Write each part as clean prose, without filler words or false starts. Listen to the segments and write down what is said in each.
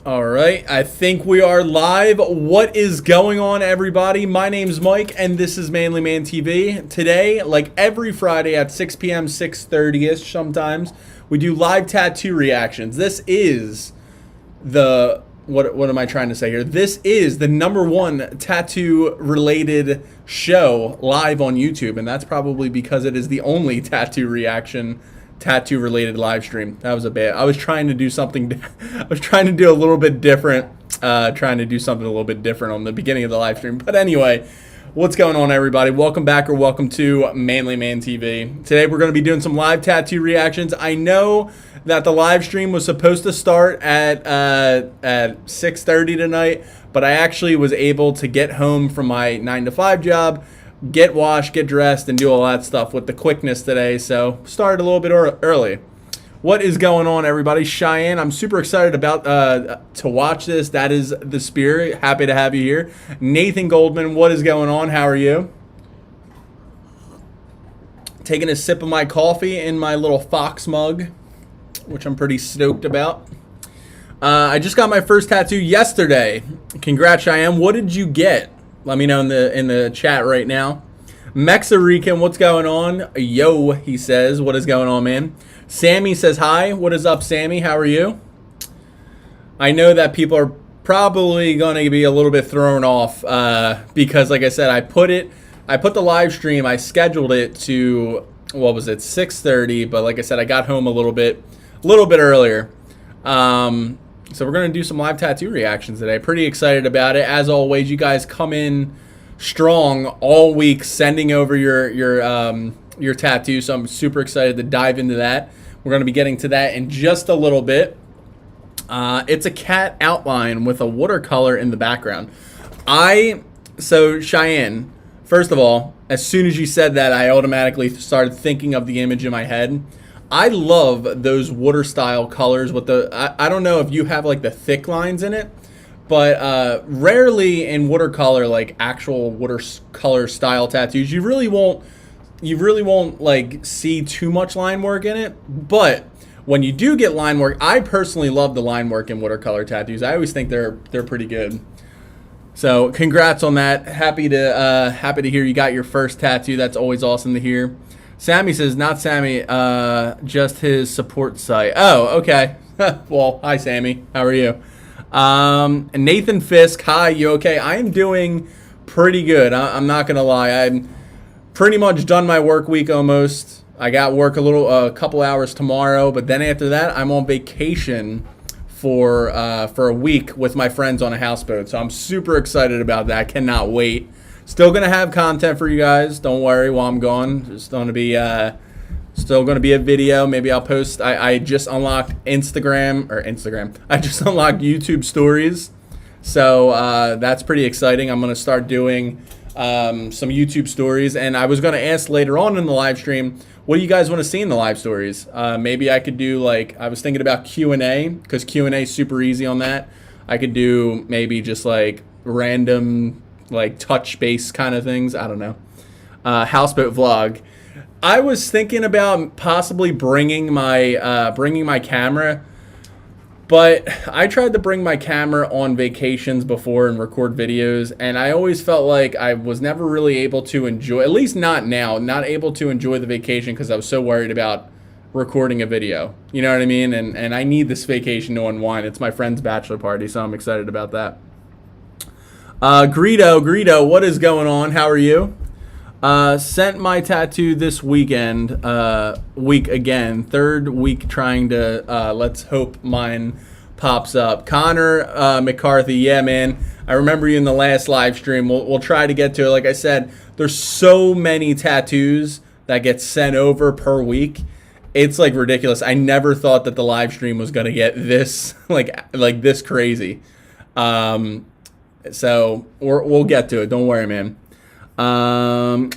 All right, I think we are live. What is going on, everybody? My name's Mike, and this is Manly Man TV. Today, like every Friday at 6 p.m., 6:30ish sometimes, we do live tattoo reactions. This is the, what am I trying to say here? This is the #1 tattoo-related show live on YouTube, and that's probably because it is the only tattoo related live stream. That was a bad. I was trying to do something. I was trying to do a little bit different. Trying to do something a little bit different on the beginning of the live stream. But anyway, what's going on, everybody? Welcome back or welcome to Manly Man TV. Today we're going to be doing some live tattoo reactions. I know that the live stream was supposed to start at 6:30 tonight, but I actually was able to get home from my 9 to 5 job, get washed, get dressed, and do all that stuff with the quickness today, so started a little bit early. What is going on, everybody? Cheyenne, I'm super excited about to watch this. That is the spirit. Happy to have you here. Nathan Goldman, what is going on? How are you? Taking a sip of my coffee in my little Fox mug, which I'm pretty stoked about. I just got my first tattoo yesterday. Congrats, Cheyenne. What did you get? Let me know in the chat right now. Mexarican, what's going on? Yo, he says. What is going on, man? Sammy says hi. What is up, Sammy? How are you? I know that people are probably going to be a little bit thrown off because, like I said, I put the live stream, I scheduled it to, what was it, 6:30, but like I said, I got home a little bit earlier. So we're going to do some live tattoo reactions today. Pretty excited about it. As always, you guys come in strong all week sending over your tattoos. So I'm super excited to dive into that. We're going to be getting to that in just a little bit. It's a cat outline with a watercolor in the background. So Cheyenne, first of all, as soon as you said that, I automatically started thinking of the image in my head. I love those water style colors with I don't know if you have like the thick lines in it, but rarely in watercolor, like actual watercolor style tattoos, you really won't like see too much line work in it. But when you do get line work, I personally love the line work in watercolor tattoos. I always think they're pretty good. So congrats on that. Happy to hear you got your first tattoo. That's always awesome to hear. Sammy says, not Sammy, just his support site. Oh, okay. Well, hi, Sammy. How are you? And Nathan Fisk, hi, you okay? I am doing pretty good. I'm not going to lie. I'm pretty much done my work week almost. I got work a couple hours tomorrow, but then after that, I'm on vacation for a week with my friends on a houseboat. So I'm super excited about that. Cannot wait. Still gonna have content for you guys. Don't worry while I'm gone. Just gonna be still gonna be a video. Maybe I'll post. I just unlocked Instagram. I just unlocked YouTube Stories, so that's pretty exciting. I'm gonna start doing some YouTube Stories, and I was gonna ask later on in the live stream, what do you guys want to see in the live stories? Maybe I could do I was thinking about Q&A because Q&A is super easy on that. I could do maybe just like random touch base kind of things. I don't know. Houseboat vlog. I was thinking about possibly bringing my camera, but I tried to bring my camera on vacations before and record videos, and I always felt like I was never really able to enjoy, at least not now, not able to enjoy the vacation because I was so worried about recording a video. You know what I mean? And I need this vacation to unwind. It's my friend's bachelor party, so I'm excited about that. Greedo, what is going on? How are you? Sent my tattoo this weekend, week again, third week trying to, let's hope mine pops up. Connor, McCarthy, yeah, man, I remember you in the last live stream. We'll try to get to it. Like I said, there's so many tattoos that get sent over per week. It's like ridiculous. I never thought that the live stream was going to get this, like this crazy. So we'll get to it. Don't worry, man. I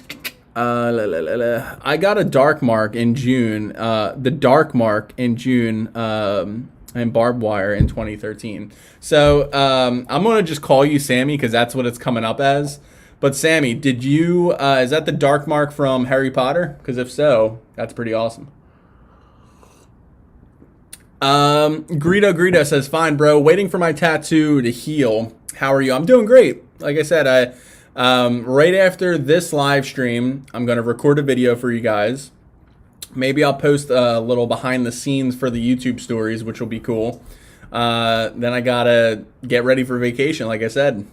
got a dark mark in June. The dark mark in June. And barbed wire in 2013. So I'm gonna just call you Sammy because that's what it's coming up as. But Sammy, did you? Is that the dark mark from Harry Potter? Because if so, that's pretty awesome. Greedo says, fine, bro. Waiting for my tattoo to heal. How are you? I'm doing great. Like I said, right after this live stream, I'm going to record a video for you guys. Maybe I'll post a little behind the scenes for the YouTube stories, which will be cool. Then I got to get ready for vacation, like I said.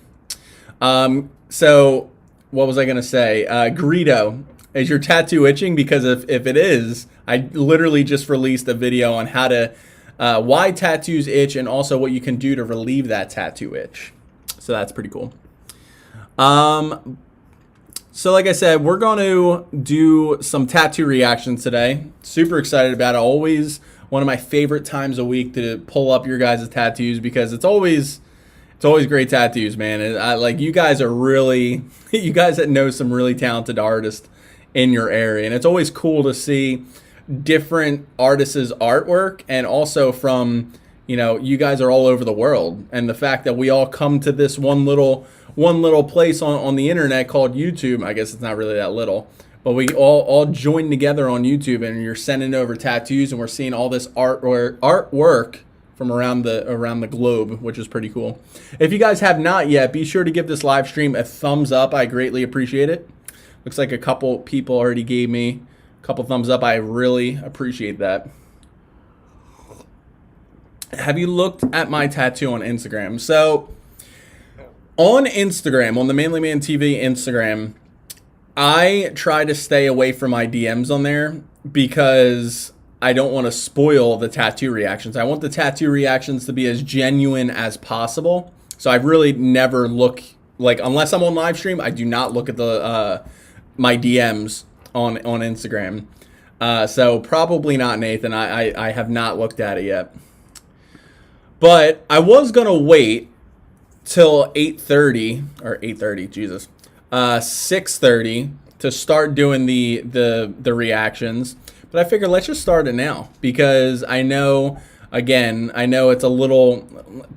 So what was I going to say? Greedo, is your tattoo itching? Because if it is, I literally just released a video on how to, why tattoos itch and also what you can do to relieve that tattoo itch. So that's pretty cool. So like I said, we're going to do some tattoo reactions today. Super excited about it. Always one of my favorite times a week to pull up your guys' tattoos because it's always great tattoos, man. And like you guys are really, you guys that know some really talented artists in your area. And it's always cool to see different artists' artwork and also from, you know, you guys are all over the world. And the fact that we all come to this one little place on the internet called YouTube. I guess it's not really that little, but we all join together on YouTube and you're sending over tattoos and we're seeing all this artwork from around the globe, which is pretty cool. If you guys have not yet, be sure to give this live stream a thumbs up. I greatly appreciate it. Looks like a couple people already gave me a couple thumbs up. I really appreciate that. Have you looked at my tattoo on Instagram? So on Instagram, on the Manly Man TV Instagram, I try to stay away from my DMs on there because I don't want to spoil the tattoo reactions. I want the tattoo reactions to be as genuine as possible. So I really never look, like, unless I'm on live stream, I do not look at the my DMs on Instagram. So probably not, Nathan. I have not looked at it yet. But I was going to wait till 8:30 or 8:30, Jesus, 6:30 to start doing the reactions. But I figured let's just start it now because I know it's a little,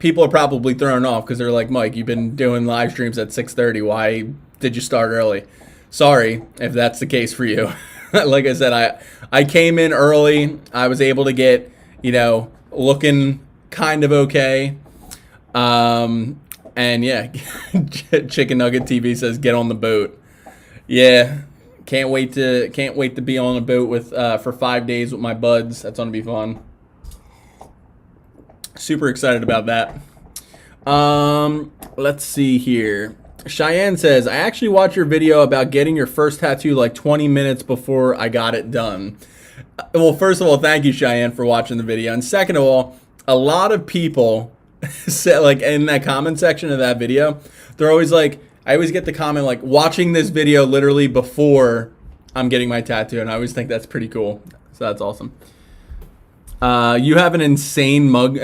people are probably thrown off because they're like, Mike, you've been doing live streams at 6:30. Why did you start early? Sorry if that's the case for you. Like I said, I came in early. I was able to get, you know, looking kind of okay. And yeah, Chicken Nugget TV says get on the boat. Yeah, can't wait to be on a boat with for 5 days with my buds. That's gonna be fun. Super excited about that. Let's see here. Cheyenne says, I actually watched your video about getting your first tattoo like 20 minutes before I got it done. Well, first of all, thank you, Cheyenne, for watching the video. And second of all, a lot of people said, like, in that comment section of that video, they're always like, I always get the comment like, watching this video literally before I'm getting my tattoo. And I always think that's pretty cool. So that's awesome. You have an insane mug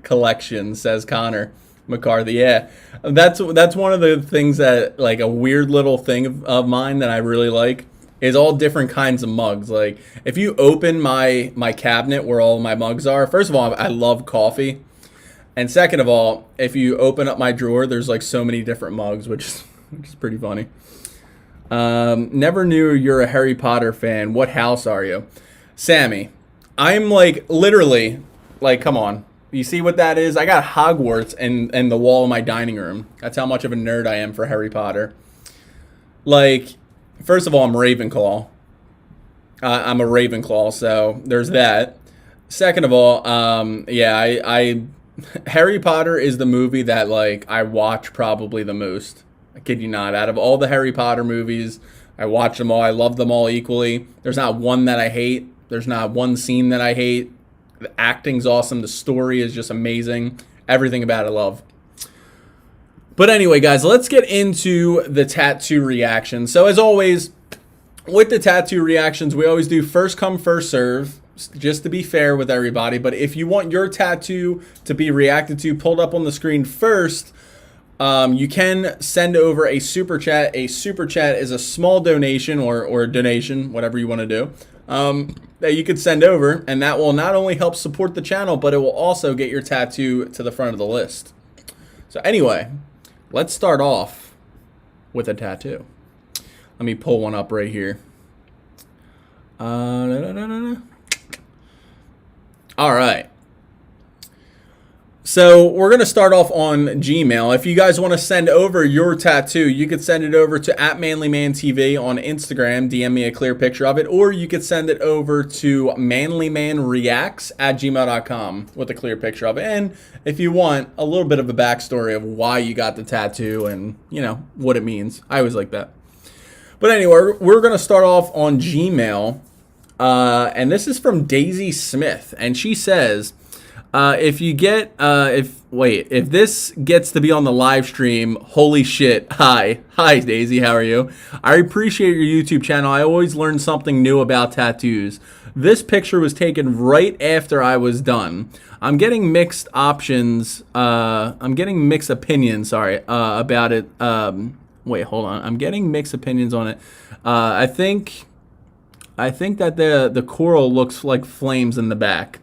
collection, says Connor McCarthy. Yeah, that's one of the things that, like, a weird little thing of mine that I really like is all different kinds of mugs. Like, if you open my cabinet where all my mugs are, first of all, I love coffee. And second of all, if you open up my drawer, there's like so many different mugs, which is pretty funny. Never knew you're a Harry Potter fan. What house are you? Sammy, I'm like literally, like, come on. You see what that is? I got Hogwarts in the wall of my dining room. That's how much of a nerd I am for Harry Potter. Like, first of all, I'm Ravenclaw. I'm a Ravenclaw, so there's that. Second of all, yeah, Harry Potter is the movie that, like, I watch probably the most. I kid you not. Out of all the Harry Potter movies, I watch them all. I love them all equally. There's not one that I hate. There's not one scene that I hate. The acting's awesome. The story is just amazing. Everything about it I love. But anyway, guys, let's get into the tattoo reaction. So as always, with the tattoo reactions, we always do first come, first serve, just to be fair with everybody. But if you want your tattoo to be reacted to, pulled up on the screen first, you can send over a super chat. A super chat is a small donation or donation, whatever you want to do, that you could send over, and that will not only help support the channel, but it will also get your tattoo to the front of the list. So anyway, let's start off with a tattoo. Let me pull one up right here. All right. So we're going to start off on Gmail. If you guys want to send over your tattoo, you could send it over to @ManlyManTV on Instagram. DM me a clear picture of it. Or you could send it over to manlymanreacts@gmail.com with a clear picture of it. And if you want a little bit of a backstory of why you got the tattoo and, you know, what it means. I always like that. But anyway, we're going to start off on Gmail. And this is from Daisy Smith. And she says... if this gets to be on the live stream, holy shit. Hi, Daisy, how are you? I appreciate your YouTube channel. I always learn something new about tattoos. This picture was taken right after I was done. I'm getting mixed opinions, about it. Wait, hold on. I'm getting mixed opinions on it. I think that the coral looks like flames in the back.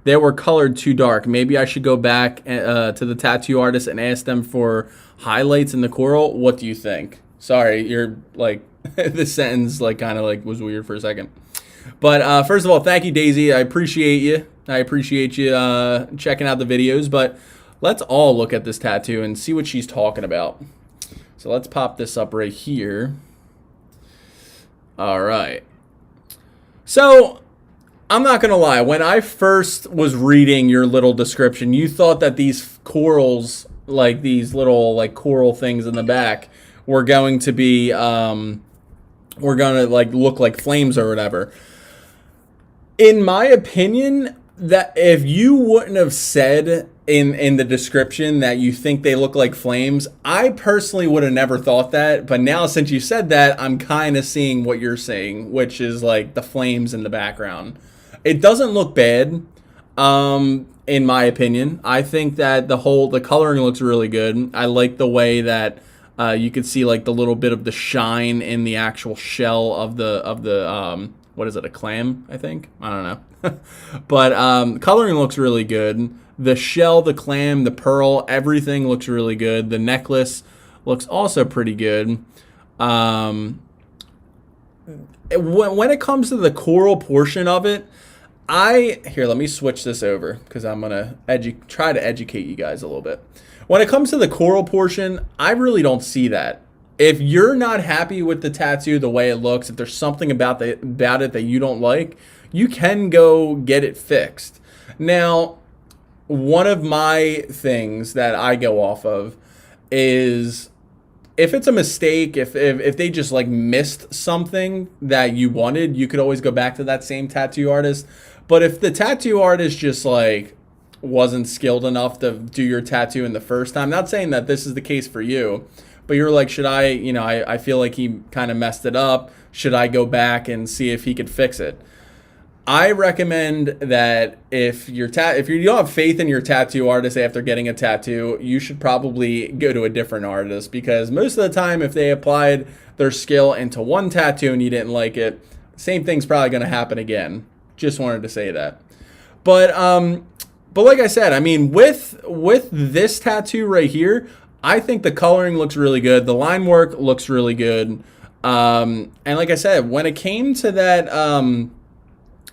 They were colored too dark. Maybe I should go back to the tattoo artist and ask them for highlights in the coral. What do you think? Sorry, you're like, this sentence like kind of like was weird for a second. But first of all, thank you, Daisy. I appreciate you. Checking out the videos. But let's all look at this tattoo and see what she's talking about. So let's pop this up right here. All right. So... I'm not going to lie. When I first was reading your little description, you thought that these corals, like these little like coral things in the back, were going to be, like look like flames or whatever. In my opinion, that if you wouldn't have said in the description that you think they look like flames, I personally would have never thought that. But now since you said that, I'm kind of seeing what you're saying, which is like the flames in the background. It doesn't look bad, in my opinion. I think that the coloring looks really good. I like the way that you could see like the little bit of the shine in the actual shell of the what is it, a clam, I think? I don't know. But coloring looks really good. The shell, the clam, the pearl, everything looks really good. The necklace looks also pretty good. When it comes to the coral portion of it, let me switch this over because I'm going to try to educate you guys a little bit. When it comes to the coral portion, I really don't see that. If you're not happy with the tattoo, the way it looks, if there's something about it that you don't like, you can go get it fixed. Now, one of my things that I go off of is if it's a mistake, if they just like missed something that you wanted, you could always go back to that same tattoo artist. But if the tattoo artist just like wasn't skilled enough to do your tattoo in the first time, not saying that this is the case for you, but you're like, should I, I feel like he kind of messed it up. Should I go back and see if he could fix it? I recommend that if you don't have faith in your tattoo artist after getting a tattoo, you should probably go to a different artist, because most of the time if they applied their skill into one tattoo and you didn't like it, same thing's probably going to happen again. Just wanted to say that. But like I said, I mean, with this tattoo right here, I think the coloring looks really good. The line work looks really good. And like I said, when it came to that,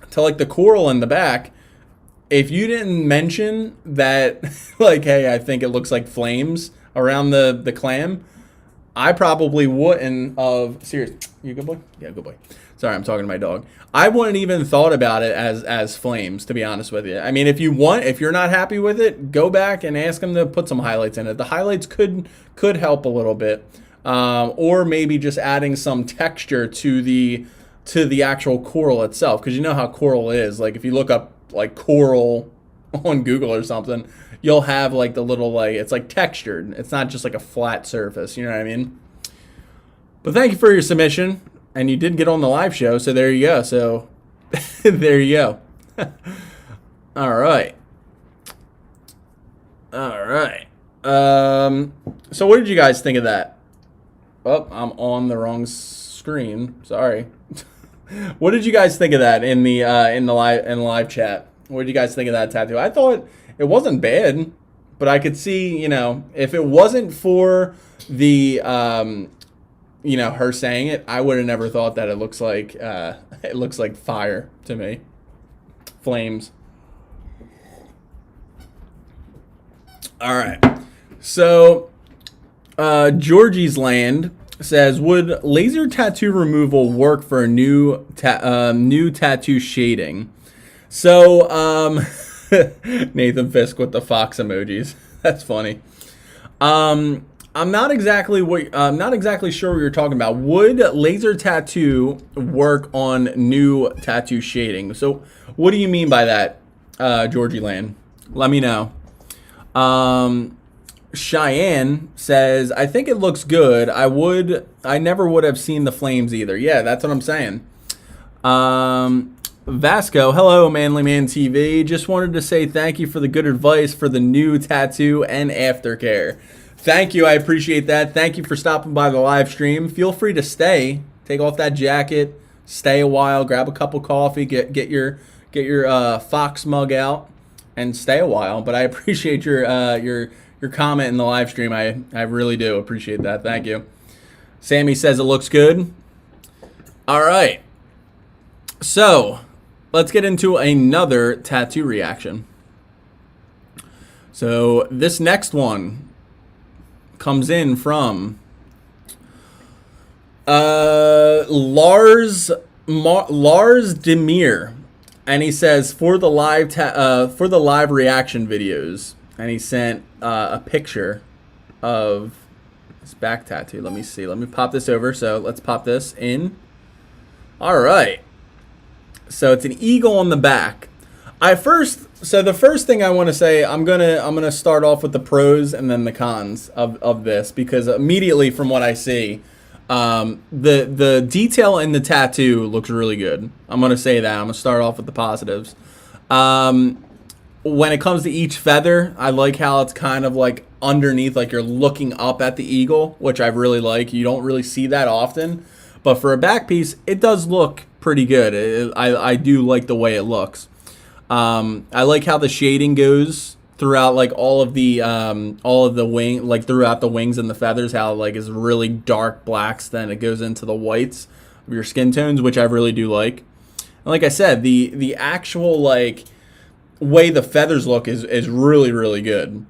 to like the coral in the back, if you didn't mention that, like, hey, I think it looks like flames around the clam, I probably wouldn't have. Serious, you good boy? Yeah, good boy. Sorry, I'm talking to my dog. I wouldn't even thought about it as flames, to be honest with you. I mean, if you're not happy with it, go back and ask them to put some highlights in it. The highlights could help a little bit, or maybe just adding some texture to the actual coral itself, because you know how coral is. Like if you look up like coral on Google or something, you'll have like the little, like, it's like textured. It's not just like a flat surface, you know what I mean? But thank you for your submission, and you did get on the live show, so there you go. So there you go. All right. So what did you guys think of that? Oh, I'm on the wrong screen. Sorry. What did you guys think of that in the live chat? What did you guys think of that tattoo? I thought it wasn't bad, but I could see, if it wasn't for the her saying it, I would have never thought that it looks like fire to me. Flames. All right. So, Georgie's Land says, would laser tattoo removal work for a new tattoo shading? So, Nathan Fisk with the fox emojis. That's funny. I'm not exactly sure what you're talking about. Would laser tattoo work on new tattoo shading? So, what do you mean by that, Georgie Land? Let me know. Cheyenne says, I think it looks good. I never would have seen the flames either. Yeah, that's what I'm saying. Vasco, hello, Manly Man TV. Just wanted to say thank you for the good advice for the new tattoo and aftercare. Thank you. I appreciate that. Thank you for stopping by the live stream. Feel free to stay. Take off that jacket. Stay a while. Grab a cup of coffee. Get your Fox mug out and stay a while. But I appreciate your comment in the live stream. I really do appreciate that. Thank you. Sammy says it looks good. All right. So let's get into another tattoo reaction. So this next one comes in from Lars Demir, and he says for the live reaction videos, and he sent a picture of his back tattoo. Let me see. Let me pop this over. So let's pop this in. All right. So it's an eagle on the back. So the first thing I want to say, I'm gonna start off with the pros and then the cons of this, because immediately from what I see, the detail in the tattoo looks really good. I'm gonna say that. I'm gonna start off with the positives. When it comes to each feather, I like how it's kind of like underneath, like you're looking up at the eagle, which I really like. You don't really see that often, but for a back piece, it does look pretty good. I do like the way it looks. I like how the shading goes throughout, like all of the wing, like throughout the wings and the feathers, how like is really dark blacks, then it goes into the whites of your skin tones, which I really do like. And like I said, the actual like way the feathers look is really, really good.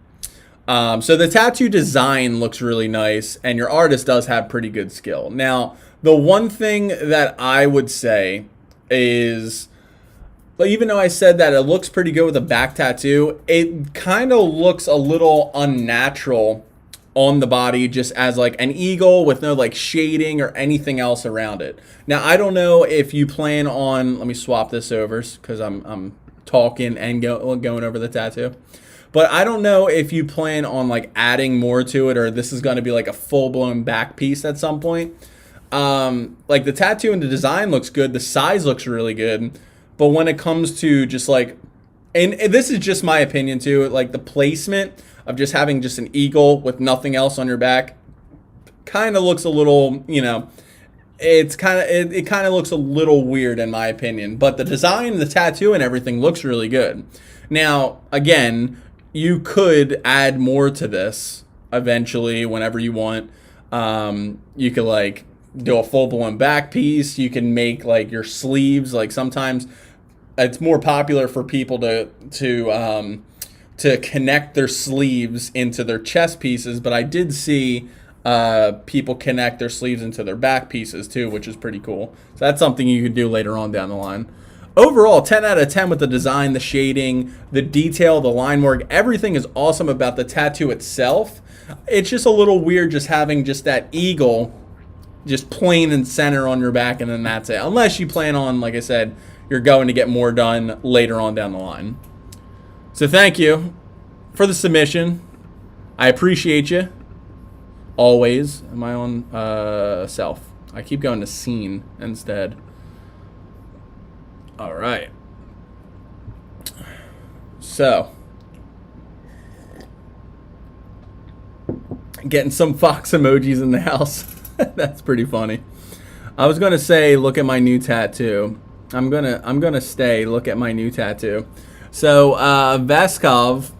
So the tattoo design looks really nice, and your artist does have pretty good skill. Now, the one thing that I would say is, even though I said that it looks pretty good with a back tattoo, it kind of looks a little unnatural on the body, just as like an eagle with no like shading or anything else around it. Now, I don't know if you plan on, let me swap this over because I'm talking and going over the tattoo. But I don't know if you plan on like adding more to it, or this is going to be like a full-blown back piece at some point. Like the tattoo and the design looks good. The size looks really good. But when it comes to just like, and this is just my opinion too, like the placement of just having just an eagle with nothing else on your back kind of looks a little, it kind of looks a little weird in my opinion. But the design, the tattoo and everything looks really good. Now, again, you could add more to this eventually whenever you want. You could like do a full-blown back piece. You can make like your sleeves, like sometimes it's more popular for people to connect their sleeves into their chest pieces, but I did see people connect their sleeves into their back pieces too, which is pretty cool. So that's something you could do later on down the line. Overall, 10 out of 10 with the design, the shading, the detail, the line work. Everything is awesome about the tattoo itself. It's just a little weird just having just that eagle just plain and center on your back, and then that's it. Unless you plan on, like I said, you're going to get more done later on down the line. So thank you for the submission. I appreciate you. Always. Am I on self? I keep going to scene instead. All right. So, getting some fox emojis in the house. That's pretty funny. I was gonna say, look at my new tattoo. I'm gonna stay. Look at my new tattoo. So, Vaskov,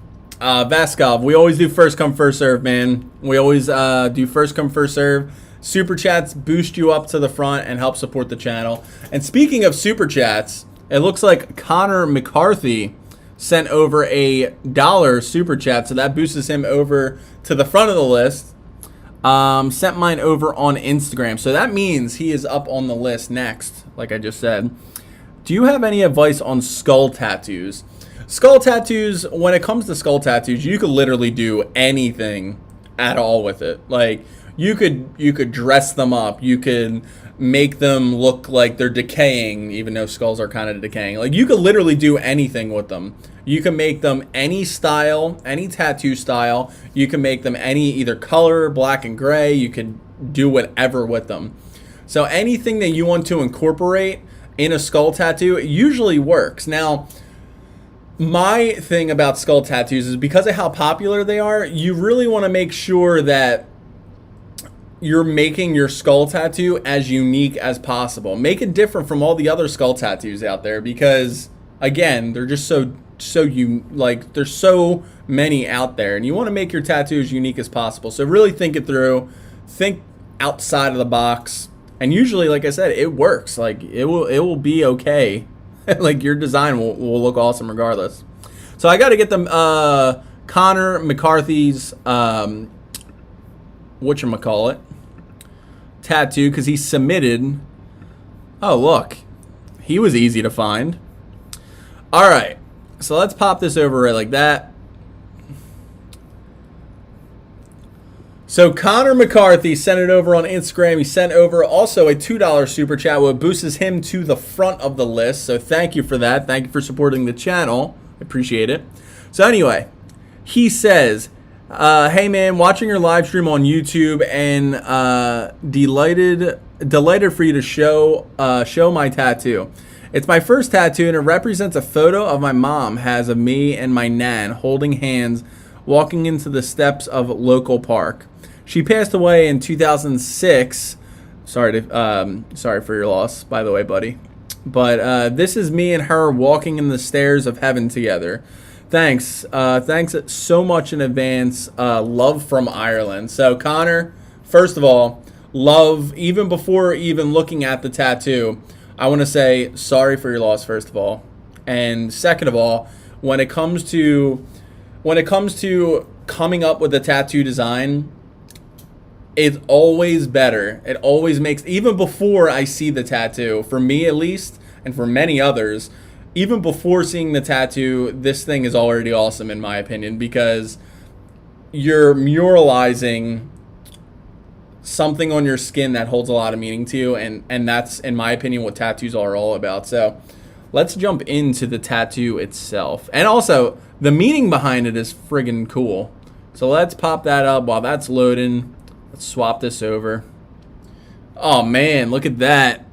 we always do first come first serve, man. We always do first come first serve. Super chats boost you up to the front and help support the channel. And speaking of super chats, it looks like Connor McCarthy sent over $1 super chat, so that boosts him over to the front of the list. Sent mine over on Instagram, so that means he is up on the list next, like I just said. Do you have any advice on skull tattoos? Skull tattoos, when it comes to skull tattoos, you could literally do anything at all with it. Like, you could dress them up, you could make them look like they're decaying, even though skulls are kind of decaying. Like, you could literally do anything with them. You can make them any style, any tattoo style. You can make them any either color, black and gray. You can do whatever with them. So anything that you want to incorporate in a skull tattoo, it usually works. Now, my thing about skull tattoos is because of how popular they are, you really want to make sure that you're making your skull tattoo as unique as possible. Make it different from all the other skull tattoos out there because, again, they're just there's so many out there, and you want to make your tattoo as unique as possible. So really think it through, think outside of the box, and usually, like I said, it works. Like, it will be okay. Like, your design will look awesome regardless. So I got to get them Connor McCarthy's whatchamacallit tattoo, because he submitted. Oh, look, he was easy to find. All right, so let's pop this over right like that. So Connor McCarthy sent it over on Instagram. He sent over also a $2 super chat, which boosts him to the front of the list. So thank you for that. Thank you for supporting the channel. I appreciate it. So anyway, he says, hey man, watching your live stream on YouTube and delighted for you to show my tattoo. It's my first tattoo and it represents a photo of my mom has of me and my nan holding hands walking into the steps of local park. She passed away in 2006. Sorry for your loss, by the way, buddy. But this is me and her walking in the stairs of heaven together. Thanks so much in advance. Love from Ireland. So Connor, first of all, love, even before even looking at the tattoo, I want to say sorry for your loss, first of all. And second of all, when it comes to coming up with a tattoo design, it's always better. It always makes, even before I see the tattoo, for me at least, and for many others, even before seeing the tattoo, this thing is already awesome in my opinion, because you're muralizing something on your skin that holds a lot of meaning to you, and that's, in my opinion, what tattoos are all about. So let's jump into the tattoo itself. And also, the meaning behind it is friggin' cool. So let's pop that up while that's loading. Let's swap this over. Oh man, look at that.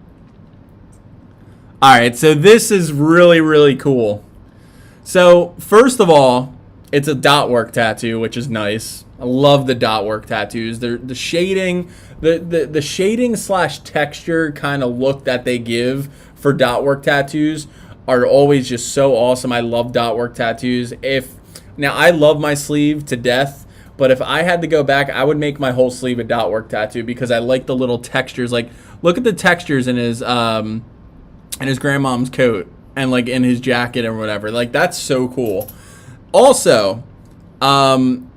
Alright, so this is really, really cool. So, first of all, it's a dot work tattoo, which is nice. I love the dot work tattoos. The shading, the shading slash texture kind of look that they give for dot work tattoos are always just so awesome. I love dot work tattoos. Now I love my sleeve to death, but if I had to go back, I would make my whole sleeve a dot work tattoo because I like the little textures. Like, look at the textures in his grandmom's coat and like in his jacket or whatever. Like, that's so cool. Also, from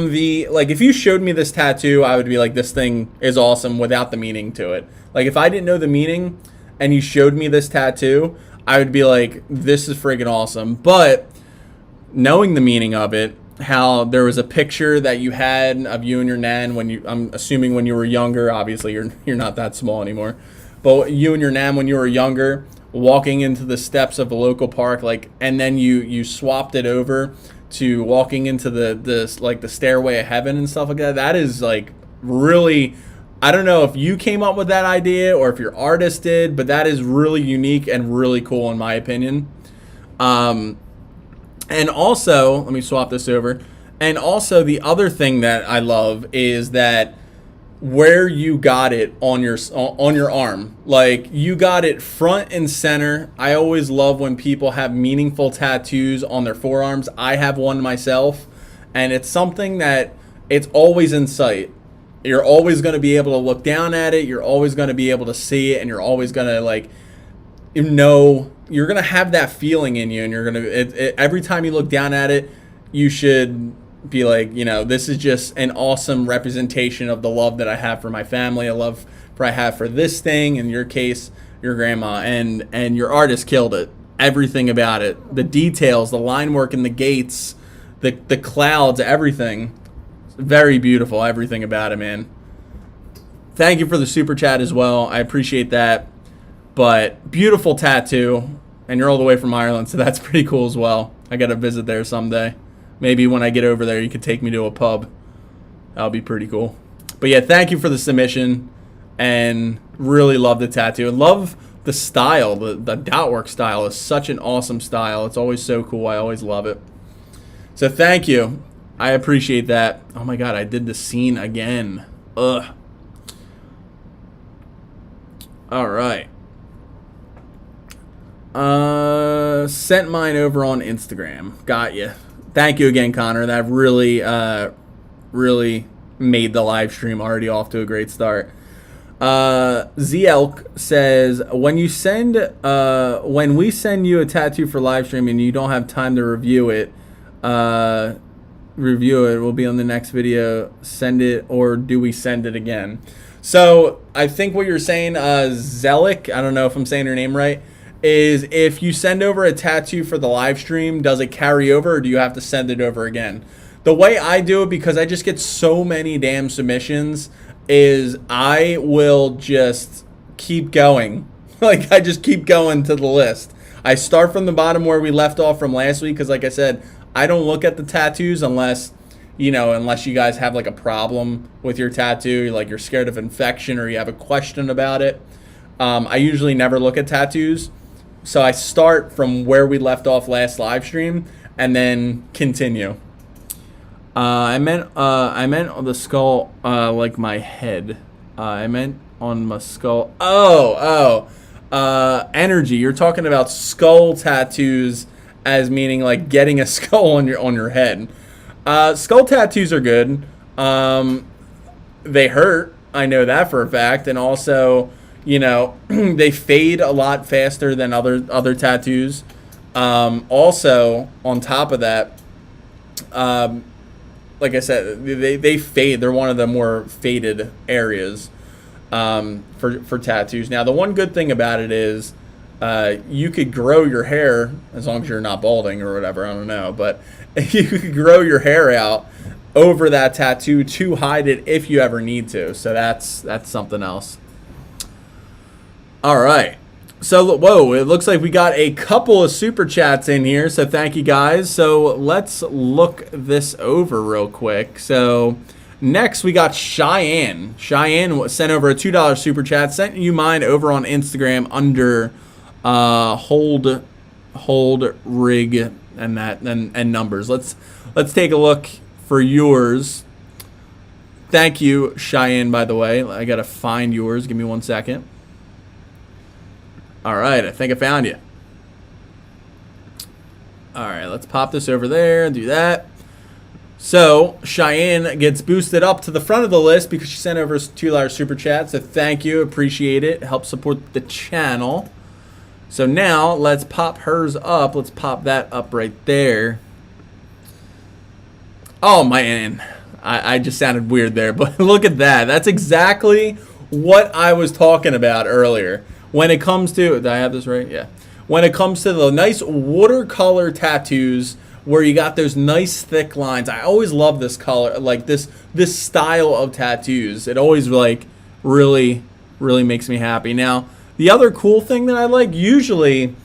the, like, if you showed me this tattoo, I would be like, this thing is awesome without the meaning to it. Like, if I didn't know the meaning and you showed me this tattoo, I would be like, this is friggin' awesome. But knowing the meaning of it, how there was a picture that you had of you and your nan when you, I'm assuming when you were younger, obviously you're not that small anymore, but you and your nan when you were younger, walking into the steps of a local park, like, and then you swapped it over to walking into the stairway of heaven and stuff like that. That is like really, I don't know if you came up with that idea or if your artist did, but that is really unique and really cool in my opinion. And also, let me swap this over. And also the other thing that I love is that where you got it on your arm. Like, you got it front and center. I always love when people have meaningful tattoos on their forearms. I have one myself, and it's something that it's always in sight. You're always going to be able to look down at it. You're always going to be able to see it, and you're always going to, like, you're gonna have that feeling in you, and you're gonna every time you look down at it, you should be like, this is just an awesome representation of the love that I have for my family, a love I have for this thing, in your case, your grandma, and your artist killed it. Everything about it, the details, the line work in the gates, the clouds, everything, very beautiful. Everything about it, man. Thank you for the super chat as well. I appreciate that. But beautiful tattoo, and you're all the way from Ireland, so that's pretty cool as well. I got to visit there someday. Maybe when I get over there, you could take me to a pub. That'll be pretty cool. But yeah, thank you for the submission, and really love the tattoo. And love the style. The dot work style is such an awesome style. It's always so cool. I always love it. So thank you. I appreciate that. Oh my God, I did the scene again. Ugh. All right. Sent mine over on Instagram. Got you. Thank you again, Connor. That really, really made the live stream already off to a great start. Zelk says, when we send you a tattoo for live stream and you don't have time to review it, will be on the next video. Send it, or do we send it again? So I think what you're saying, Zelik, I don't know if I'm saying your name right, is if you send over a tattoo for the live stream, does it carry over, or do you have to send it over again? The way I do it, because I just get so many damn submissions, is I will just keep going. Like, I just keep going to the list. I start from the bottom where we left off from last week, because like I said, I don't look at the tattoos unless you guys have like a problem with your tattoo, like you're scared of infection or you have a question about it. I usually never look at tattoos. So I start from where we left off last live stream and then continue. I meant on the skull, like my head. I meant on my skull. Energy. You're talking about skull tattoos as meaning like getting a skull on your head. Skull tattoos are good. They hurt. I know that for a fact, and also, they fade a lot faster than other tattoos. Also, on top of that, like I said, they fade. They're one of the more faded areas for tattoos. Now, the one good thing about it is you could grow your hair, as long as you're not balding or whatever, I don't know, but you could grow your hair out over that tattoo to hide it if you ever need to. So that's something else. All right. So, whoa, it looks like we got a couple of super chats in here, so thank you guys. So let's look this over real quick. So next we got Cheyenne. Cheyenne sent over a $2 super chat. Sent you mine over on Instagram under hold rig and numbers. Let's take a look for yours. Thank you, Cheyenne, by the way. I gotta find yours. Give me 1 second. All right, I think I found you. All right, let's pop this over there and do that. So Cheyenne gets boosted up to the front of the list because she sent over a $2 super chat. So thank you, appreciate it. Help support the channel. So now let's pop hers up. Let's pop that up right there. Oh man, I just sounded weird there, but look at that. That's exactly what I was talking about earlier. When it comes to, did I have this right? Yeah. When it comes to the nice watercolor tattoos where you got those nice thick lines, I always love this color, like this style of tattoos. It always like really makes me happy. Now, the other cool thing that I like, usually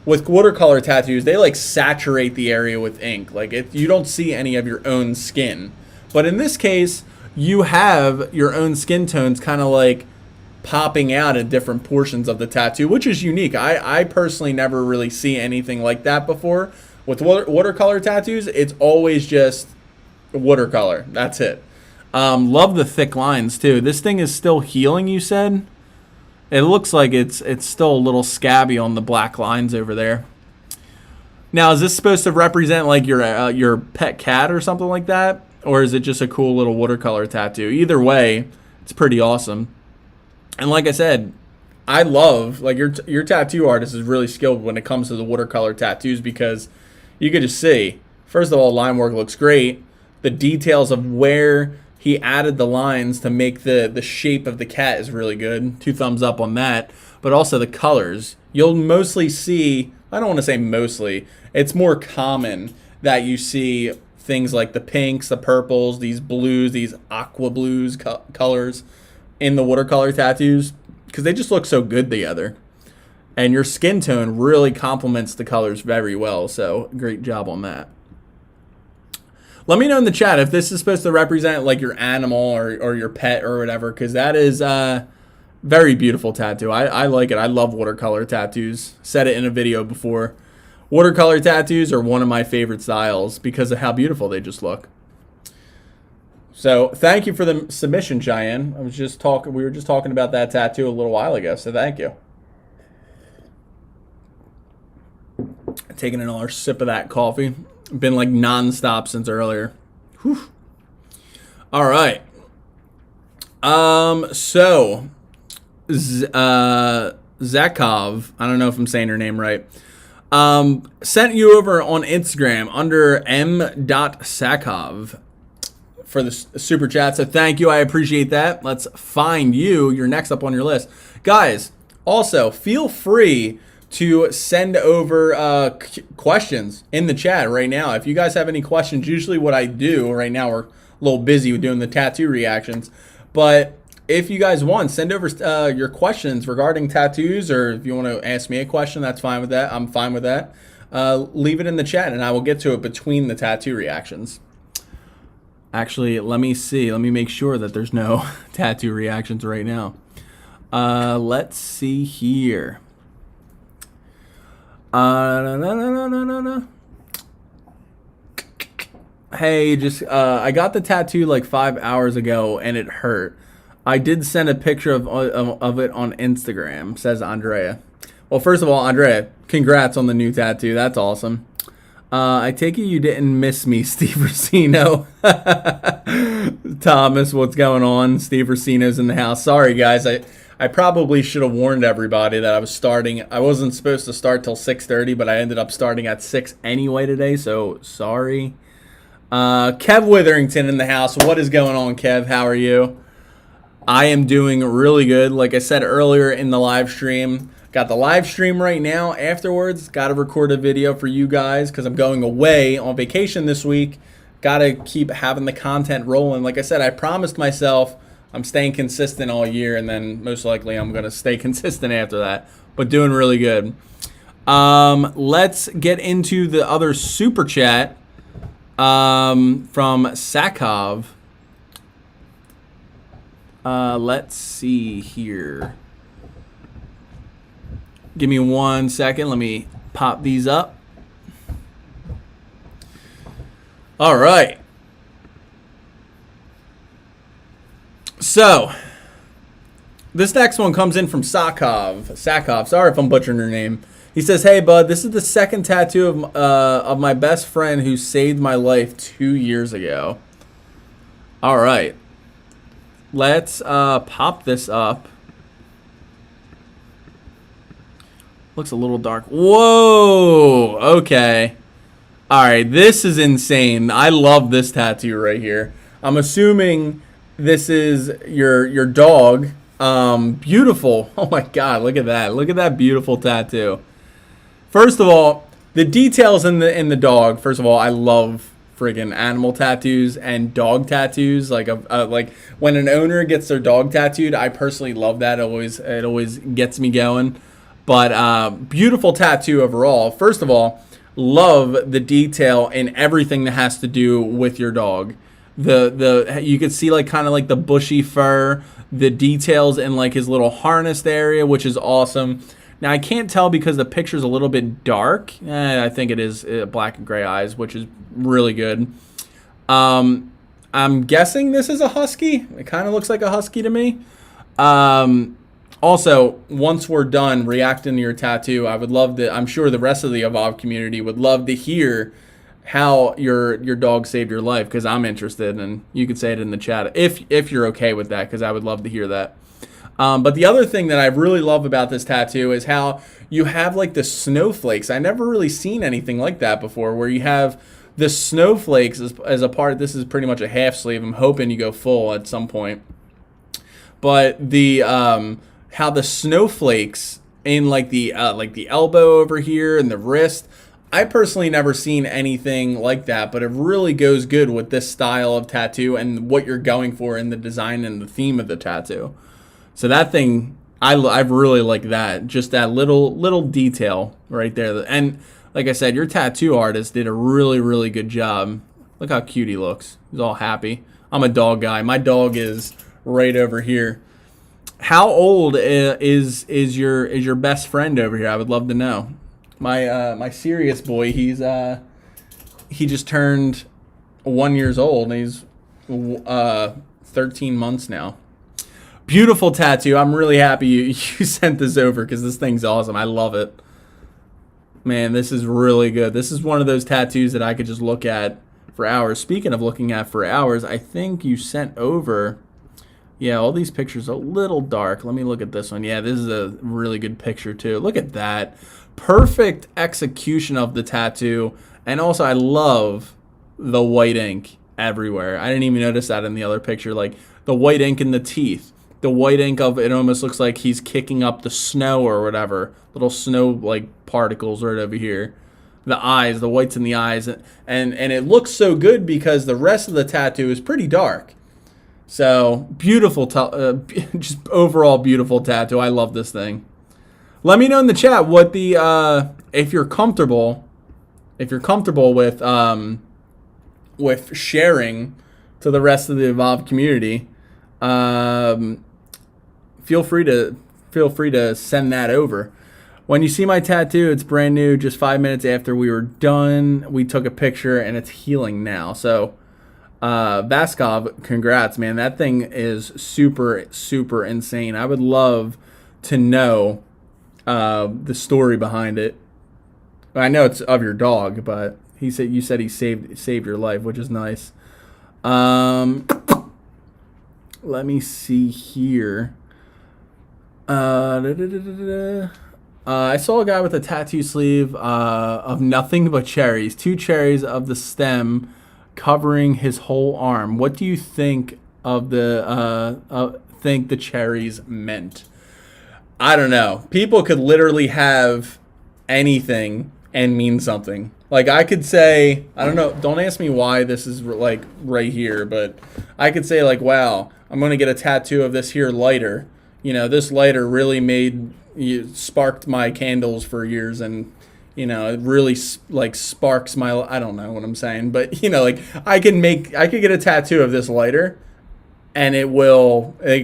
with watercolor tattoos, they like saturate the area with ink. Like you don't see any of your own skin. But in this case, you have your own skin tones kind of like popping out at different portions of the tattoo, which is unique. I personally never really see anything like that before. With watercolor tattoos, it's always just watercolor. That's it. Love the thick lines too. This thing is still healing, you said? It looks like it's still a little scabby on the black lines over there. Now, is this supposed to represent like your pet cat or something like that? Or is it just a cool little watercolor tattoo? Either way, it's pretty awesome. And like I said, I love, like, your tattoo artist is really skilled when it comes to the watercolor tattoos, because you could just see, first of all, line work looks great. The details of where he added the lines to make the shape of the cat is really good. 2 thumbs up on that. But also the colors. You'll mostly see, I don't want to say mostly, it's more common that you see things like the pinks, the purples, these blues, these aqua blues colors in the watercolor tattoos, because they just look so good together. And your skin tone really complements the colors very well, so great job on that. Let me know in the chat if this is supposed to represent like your animal or your pet or whatever, because that is very beautiful tattoo. I like it. I love watercolor tattoos. Said it in a video before. Watercolor tattoos are one of my favorite styles because of how beautiful they just look. So thank you for the submission, Cheyenne. We were just talking about that tattoo a little while ago, so thank you. Taking another sip of that coffee. Been like non-stop since earlier. Whew. All right. So Zakov, I don't know if I'm saying her name right, sent you over on Instagram under m.sakov for the super chat. So thank you. I appreciate that. Let's find you. You're next up on your list. Guys, also feel free to send over questions in the chat right now. If you guys have any questions, usually what I do right now, we're a little busy with doing the tattoo reactions, but if you guys want, send over your questions regarding tattoos, or if you want to ask me a question, that's fine with that. I'm fine with that. Leave it in the chat and I will get to it between the tattoo reactions. Actually, let me see. Let me make sure that there's no tattoo reactions right now. Let's see here. Hey, just I got the tattoo like 5 hours ago and it hurt. I did send a picture of it on Instagram, says Andrea. Well, first of all, Andrea, congrats on the new tattoo. That's awesome. I take it you didn't miss me, Steve Racino. Thomas, what's going on? Steve Racino's in the house. Sorry, guys. I probably should have warned everybody that I was starting. I wasn't supposed to start till 6:30, but I ended up starting at 6 anyway today, so sorry. Kev Witherington in the house. What is going on, Kev? How are you? I am doing really good. Like I said earlier in the live stream, got the live stream right now. Afterwards, got to record a video for you guys because I'm going away on vacation this week. Got to keep having the content rolling. Like I said, I promised myself I'm staying consistent all year, and then most likely I'm going to stay consistent after that. But doing really good. Let's get into the other super chat from Sakov. Let's see here. Give me 1 second. Let me pop these up. All right. So, this next one comes in from Sakov. Sorry if I'm butchering her name. He says, "Hey, bud, this is the second tattoo of my best friend who saved my life 2 years ago." All right. Let's pop this up. Looks a little dark. Whoa. Okay. All right. This is insane. I love this tattoo right here. I'm assuming this is your dog. Beautiful. Oh my God. Look at that. Look at that beautiful tattoo. First of all, the details in the dog. First of all, I love friggin' animal tattoos and dog tattoos. Like like when an owner gets their dog tattooed, I personally love that. It always gets me going. But beautiful tattoo overall. First of all, love the detail in everything that has to do with your dog. You could see like kind of like the bushy fur, the details in like his little harnessed area, which is awesome. Now I can't tell because the picture's a little bit dark. I think it is black and gray eyes, which is really good. I'm guessing this is a husky. It kind of looks like a husky to me. Also, once we're done reacting to your tattoo, I would love to, I'm sure the rest of the Evolve community would love to hear how your dog saved your life, because I'm interested, and you could say it in the chat if you're okay with that, because I would love to hear that. But the other thing that I really love about this tattoo is how you have like the snowflakes. I never really seen anything like that before, where you have the snowflakes as a part. This is pretty much a half sleeve. I'm hoping you go full at some point. But the how the snowflakes in like the elbow over here and the wrist. I personally never seen anything like that, but it really goes good with this style of tattoo and what you're going for in the design and the theme of the tattoo. So that thing, I really like that. Just that little detail right there. And like I said, your tattoo artist did a really good job. Look how cute he looks. He's all happy. I'm a dog guy. My dog is right over here. How old is your best friend over here? I would love to know. My serious boy, he just turned 1 year old, and he's 13 months now. Beautiful tattoo. I'm really happy you sent this over because this thing's awesome. I love it. Man, this is really good. This is one of those tattoos that I could just look at for hours. Speaking of looking at for hours, I think you sent over... Yeah, all these pictures are a little dark. Let me look at this one. Yeah, this is a really good picture too. Look at that. Perfect execution of the tattoo. And also, I love the white ink everywhere. I didn't even notice that in the other picture. Like, the white ink in the teeth. The white ink of it almost looks like he's kicking up the snow or whatever. Little snow, like, particles right over here. The eyes, the whites in the eyes. And it looks so good because the rest of the tattoo is pretty dark. So, beautiful, just overall beautiful tattoo. I love this thing. Let me know in the chat what the, if you're comfortable with sharing to the rest of the Evolve community. Feel free to send that over. When you see my tattoo, it's brand new. Just 5 minutes after we were done, we took a picture and it's healing now. So, Vaskov, congrats, man. That thing is super insane. I would love to know the story behind it. I know it's of your dog, but you said he saved your life, which is nice. Let me see here. I saw a guy with a tattoo sleeve of nothing but cherries. 2 cherries of the stem covering his whole arm. What do you think of the cherries meant? I don't know. People could literally have anything and mean something. Like, I could say, I don't know, don't ask me why this is like right here, but I could say like, wow, I'm going to get a tattoo of this here lighter. You know, this lighter really sparked my candles for years, and you know, it really like sparks my, I don't know what I'm saying, but you know, like I could get a tattoo of this lighter and it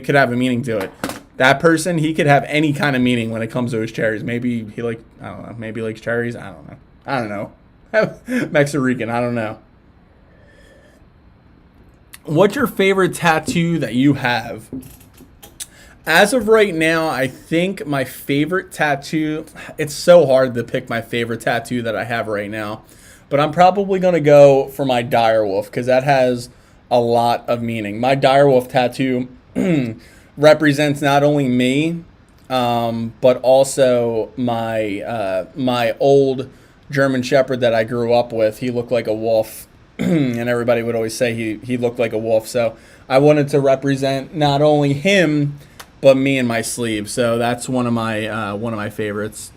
could have a meaning to it. That person, he could have any kind of meaning when it comes to his cherries. Maybe he I don't know, maybe he likes cherries. I don't know. Mexican, I don't know. What's your favorite tattoo that you have? As of right now, I think my favorite tattoo, it's so hard to pick my favorite tattoo that I have right now, but I'm probably going to go for my direwolf because that has a lot of meaning. My direwolf tattoo represents not only me, but also my old German Shepherd that I grew up with. He looked like a wolf, and everybody would always say he looked like a wolf. So I wanted to represent not only him, but me in my sleeve. So that's one of my favorites.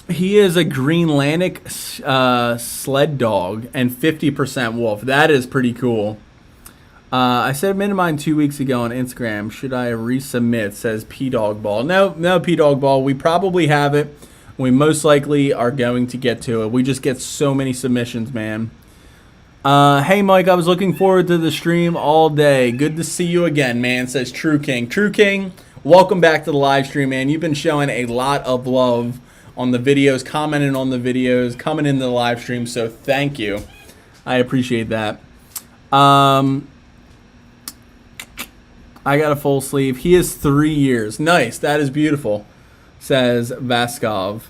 He is a Greenlandic sled dog and 50% wolf. That is pretty cool. I said mine 2 weeks ago on Instagram. Should I resubmit? Says P-Dog Ball. No, P-Dog Ball. We probably have it. We most likely are going to get to it. We just get so many submissions, man. Hey, Mike, I was looking forward to the stream all day. Good to see you again, man, says True King. True King, welcome back to the live stream, man. You've been showing a lot of love on the videos, commenting on the videos, coming into the live stream, so thank you. I appreciate that. I got a full sleeve. He is 3 years. Nice. That is beautiful, says Vaskov.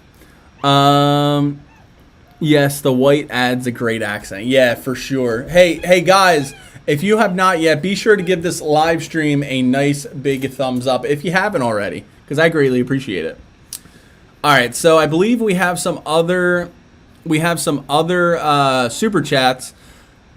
Yes, the white adds a great accent. Yeah, for sure. Hey guys, If you have not yet, be sure to give this live stream a nice big thumbs up if you haven't already, because I greatly appreciate it. All right, so I believe we have some other super chats.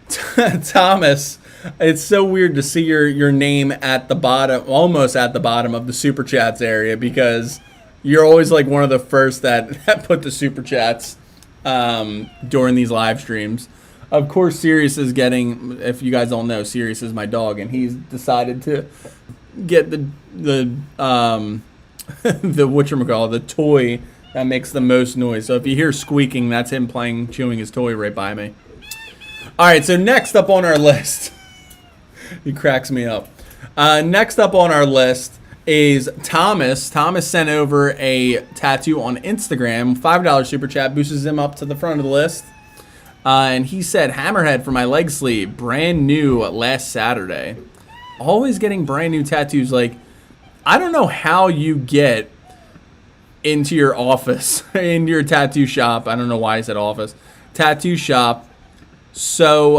Thomas, it's so weird to see your name at the bottom, almost at the bottom of the super chats area, because you're always like one of the first that put the super chats during these live streams. Of course, Sirius is getting, if you guys don't know, Sirius is my dog, and he's decided to get the whatchamacallit, the toy that makes the most noise. So if you hear squeaking, that's him chewing his toy right by me. All right, so next up on our list, he cracks me up. Next up on our list is Thomas. Thomas sent over a tattoo on Instagram, $5 super chat, boosts him up to the front of the list. And he said, Hammerhead for my leg sleeve, brand new last Saturday. Always getting brand new tattoos. Like, I don't know how you get into your office, in your tattoo shop. I don't know why I said office. Tattoo shop so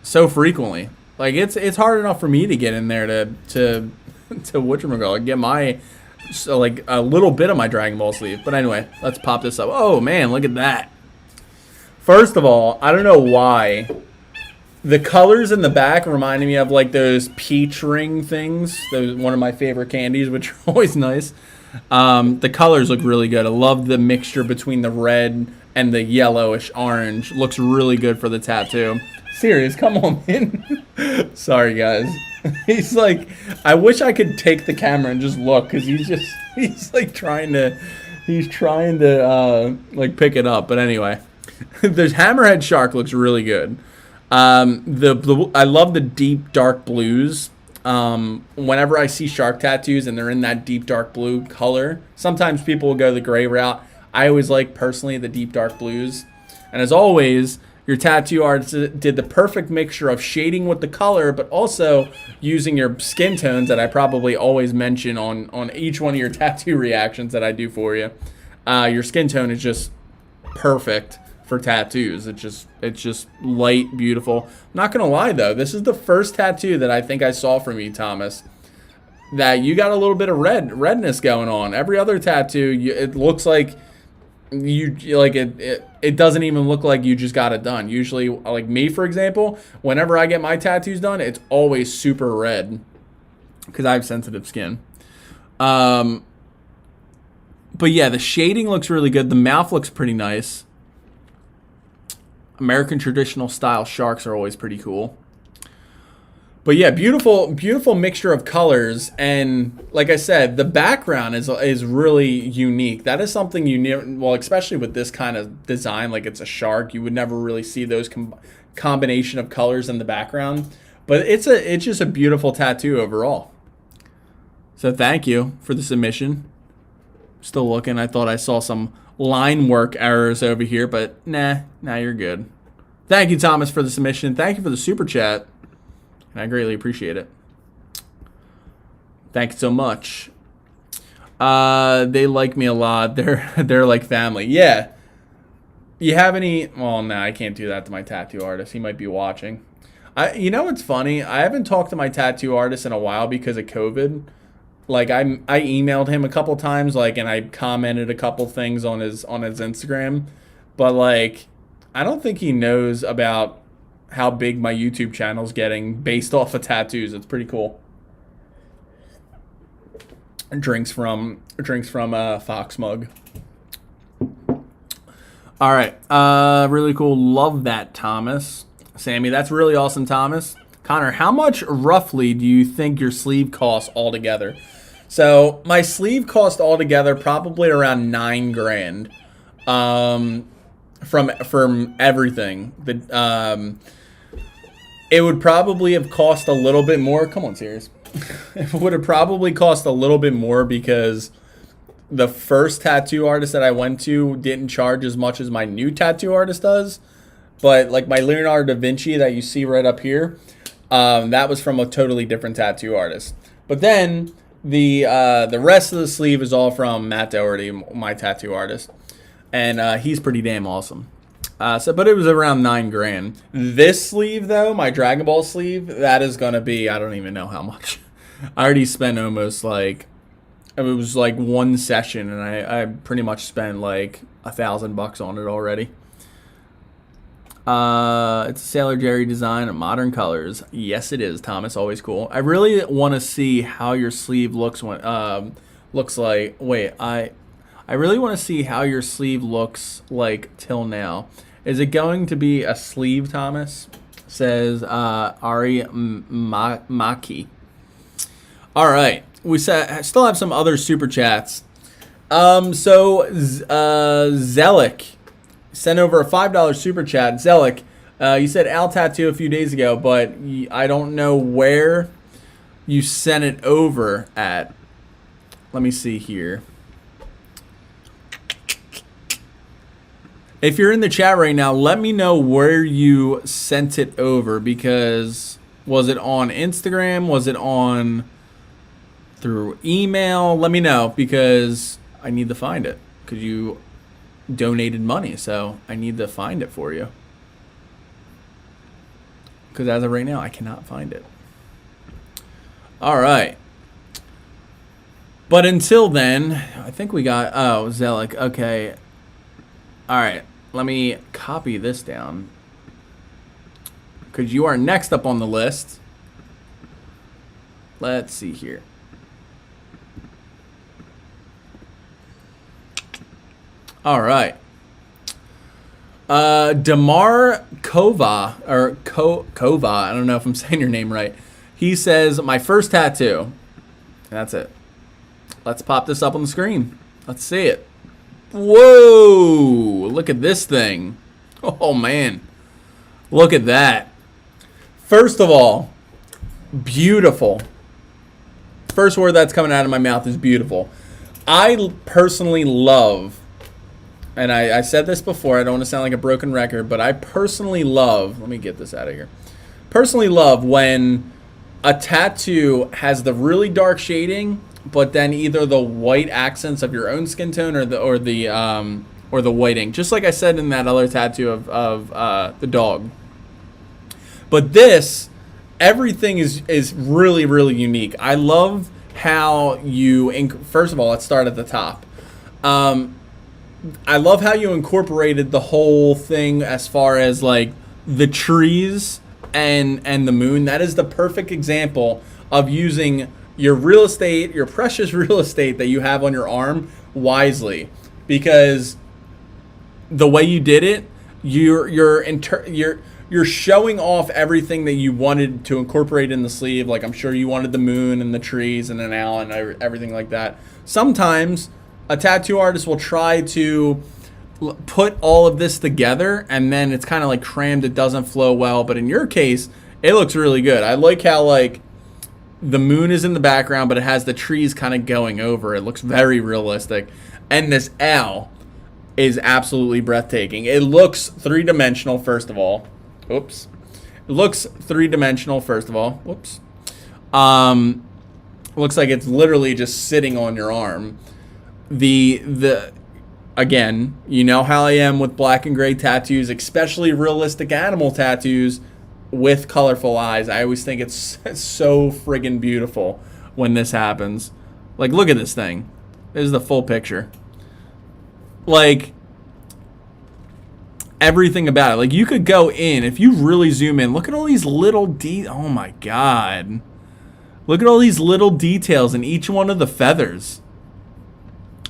frequently. Like, it's hard enough for me to get in there to whatchamacallit, get my, like, a little bit of my Dragon Ball sleeve. But anyway, let's pop this up. Oh, man, look at that. First of all, I don't know why the colors in the back reminded me of like those peach ring things. Those one of my favorite candies, which are always nice. The colors look really good. I love the mixture between the red and the yellowish orange. Looks really good for the tattoo. Serious, come on, man. Sorry, guys. He's like, I wish I could take the camera and just look, because he's like trying to like pick it up. But anyway. The Hammerhead Shark looks really good. I love the deep dark blues. Whenever I see shark tattoos and they're in that deep dark blue color, sometimes people will go the gray route. I always like personally the deep dark blues. And as always, your tattoo artist did the perfect mixture of shading with the color, but also using your skin tones that I probably always mention on each one of your tattoo reactions that I do for you. Your skin tone is just perfect for tattoos. It's just light, beautiful. Not gonna lie though, this is the first tattoo that I think I saw from you, Thomas, that you got a little bit of redness going on. Every other tattoo, it looks like it doesn't even look like you just got it done. Usually, like me for example, whenever I get my tattoos done, it's always super red because I have sensitive skin. But yeah, the shading looks really good. The mouth looks pretty nice. American traditional style sharks are always pretty cool. But yeah, beautiful mixture of colors. And like I said, the background is really unique. That is something you never, well, especially with this kind of design, like it's a shark, you would never really see those combination of colors in the background. But it's just a beautiful tattoo overall. So thank you for the submission. Still looking. I thought I saw some line work errors over here, but nah, you're good. Thank you, Thomas, for the submission. Thank you for the super chat. And I greatly appreciate it. Thank you so much. They like me a lot. They're like family. Yeah. You have any? Well, no, I can't do that to my tattoo artist. He might be watching. You know what's funny? I haven't talked to my tattoo artist in a while because of COVID. Like I emailed him a couple times, like, and I commented a couple things on his Instagram, but like I don't think he knows about how big my YouTube channel's getting based off of tattoos. It's pretty cool. Drinks from Fox mug. All right, really cool. Love that, Thomas. Sammy, that's really awesome, Thomas. Connor, how much roughly do you think your sleeve costs altogether? So my sleeve cost altogether probably around $9,000. From everything. It would probably have cost a little bit more. Come on, serious. It would have probably cost a little bit more because the first tattoo artist that I went to didn't charge as much as my new tattoo artist does. But like my Leonardo da Vinci that you see right up here, that was from a totally different tattoo artist. But then the rest of the sleeve is all from Matt Doherty, my tattoo artist, and he's pretty damn awesome. But it was around 9 grand. This sleeve though, my Dragon Ball sleeve, that is gonna be, I don't even know how much. I already spent almost like, it was like one session, and I pretty much spent like $1,000 on it already. It's a Sailor Jerry design in modern colors. Yes, it is, Thomas. Always cool. I really want to see how your sleeve looks when looks like. Wait, I really want to see how your sleeve looks like till now. Is it going to be a sleeve, Thomas? Says Ari Maki. All right, we still have some other super chats. So Zelik sent over a $5 super chat. Zelik, you said Al Tattoo a few days ago, but I don't know where you sent it over at. Let me see here. If you're in the chat right now, let me know where you sent it over, because was it on Instagram? Was it on through email? Let me know, because I need to find it, because you donated money, so I need to find it for you, because as of right now I cannot find it. All right, but until then, I think we got Zelik. Okay, all right, let me copy this down, because you are next up on the list. Let's see here. All right. Damar Kova, or Kova, I don't know if I'm saying your name right. He says, my first tattoo. And that's it. Let's pop this up on the screen. Let's see it. Whoa! Look at this thing. Oh, man. Look at that. First of all, beautiful. First word that's coming out of my mouth is beautiful. I personally love, and I said this before, I don't want to sound like a broken record, but I personally love, let me get this out of here. Personally love when a tattoo has the really dark shading, but then either the white accents of your own skin tone or the whiting. Just like I said in that other tattoo of the dog. But this, everything is really, really unique. I love how you, first of all, let's start at the top. I love how you incorporated the whole thing as far as like the trees and the moon. That is the perfect example of using your real estate, your precious real estate that you have on your arm wisely, because the way you did it, you're showing off everything that you wanted to incorporate in the sleeve. Like, I'm sure you wanted the moon and the trees and an owl and everything like that. Sometimes a tattoo artist will try to put all of this together, and then it's kind of like crammed. It doesn't flow well. But in your case, it looks really good. I like how like the moon is in the background, but it has the trees kind of going over. It looks very realistic. And this owl is absolutely breathtaking. It looks three-dimensional, first of all. Oops. It looks three-dimensional, first of all. Whoops. Looks like it's literally just sitting on your arm. Again, you know how I am with black and gray tattoos, especially realistic animal tattoos with colorful eyes. I always think it's so friggin' beautiful when this happens. Like, look at this thing. This is the full picture. Like, everything about it. Like, you could go in, if you really zoom in, look at all these little oh my god. Look at all these little details in each one of the feathers.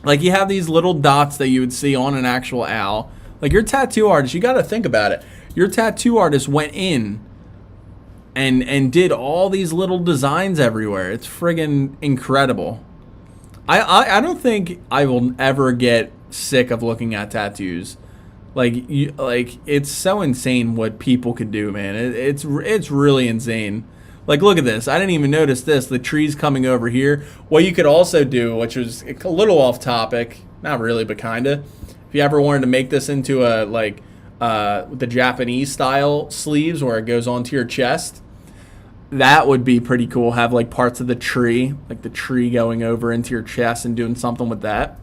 Like, you have these little dots that you would see on an actual owl. Like, your tattoo artist, you got to think about it. Your tattoo artist went in and did all these little designs everywhere. It's friggin' incredible. I don't think I will ever get sick of looking at tattoos. Like, it's so insane what people could do, man. It's really insane. Like, look at this. I didn't even notice this. The trees coming over here. What you could also do, which was a little off topic, not really, but kind of. If you ever wanted to make this into a, like, the Japanese style sleeves where it goes onto your chest, that would be pretty cool. Have, like, parts of the tree, like the tree going over into your chest and doing something with that.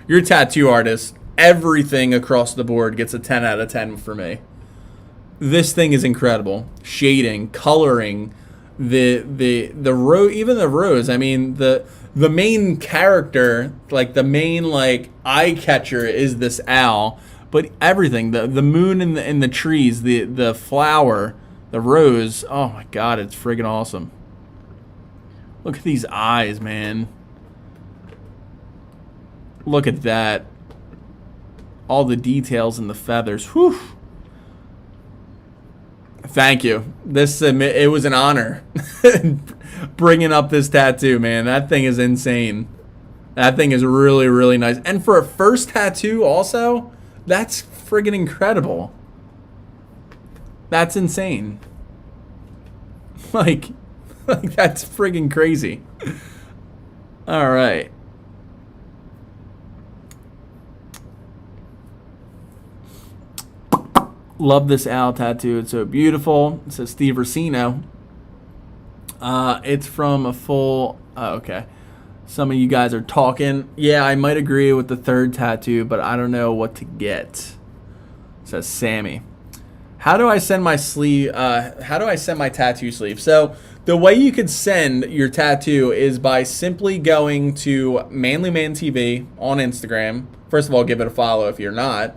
Your tattoo artist everything across the board gets a 10 out of 10 for me. This thing is incredible. Shading, coloring, even the rose. I mean, the main character, like the main like eye catcher is this owl, but everything, the moon in the trees, the flower, the rose. Oh my god, it's friggin' awesome. Look at these eyes, man. Look at that. All the details in the feathers. Whew. Thank you. It was an honor bringing up this tattoo, man. That thing is insane. That thing is really, really nice. And for a first tattoo also, that's friggin' incredible. That's insane. Like that's friggin' crazy. All right. Love this owl tattoo. It's so beautiful. It says Steve Racino. It's from a full... okay. Some of you guys are talking. Yeah, I might agree with the third tattoo, but I don't know what to get. It says Sammy. How do I send my sleeve? How do I send my tattoo sleeve? So the way you could send your tattoo is by simply going to Manly Man TV on Instagram. First of all, give it a follow if you're not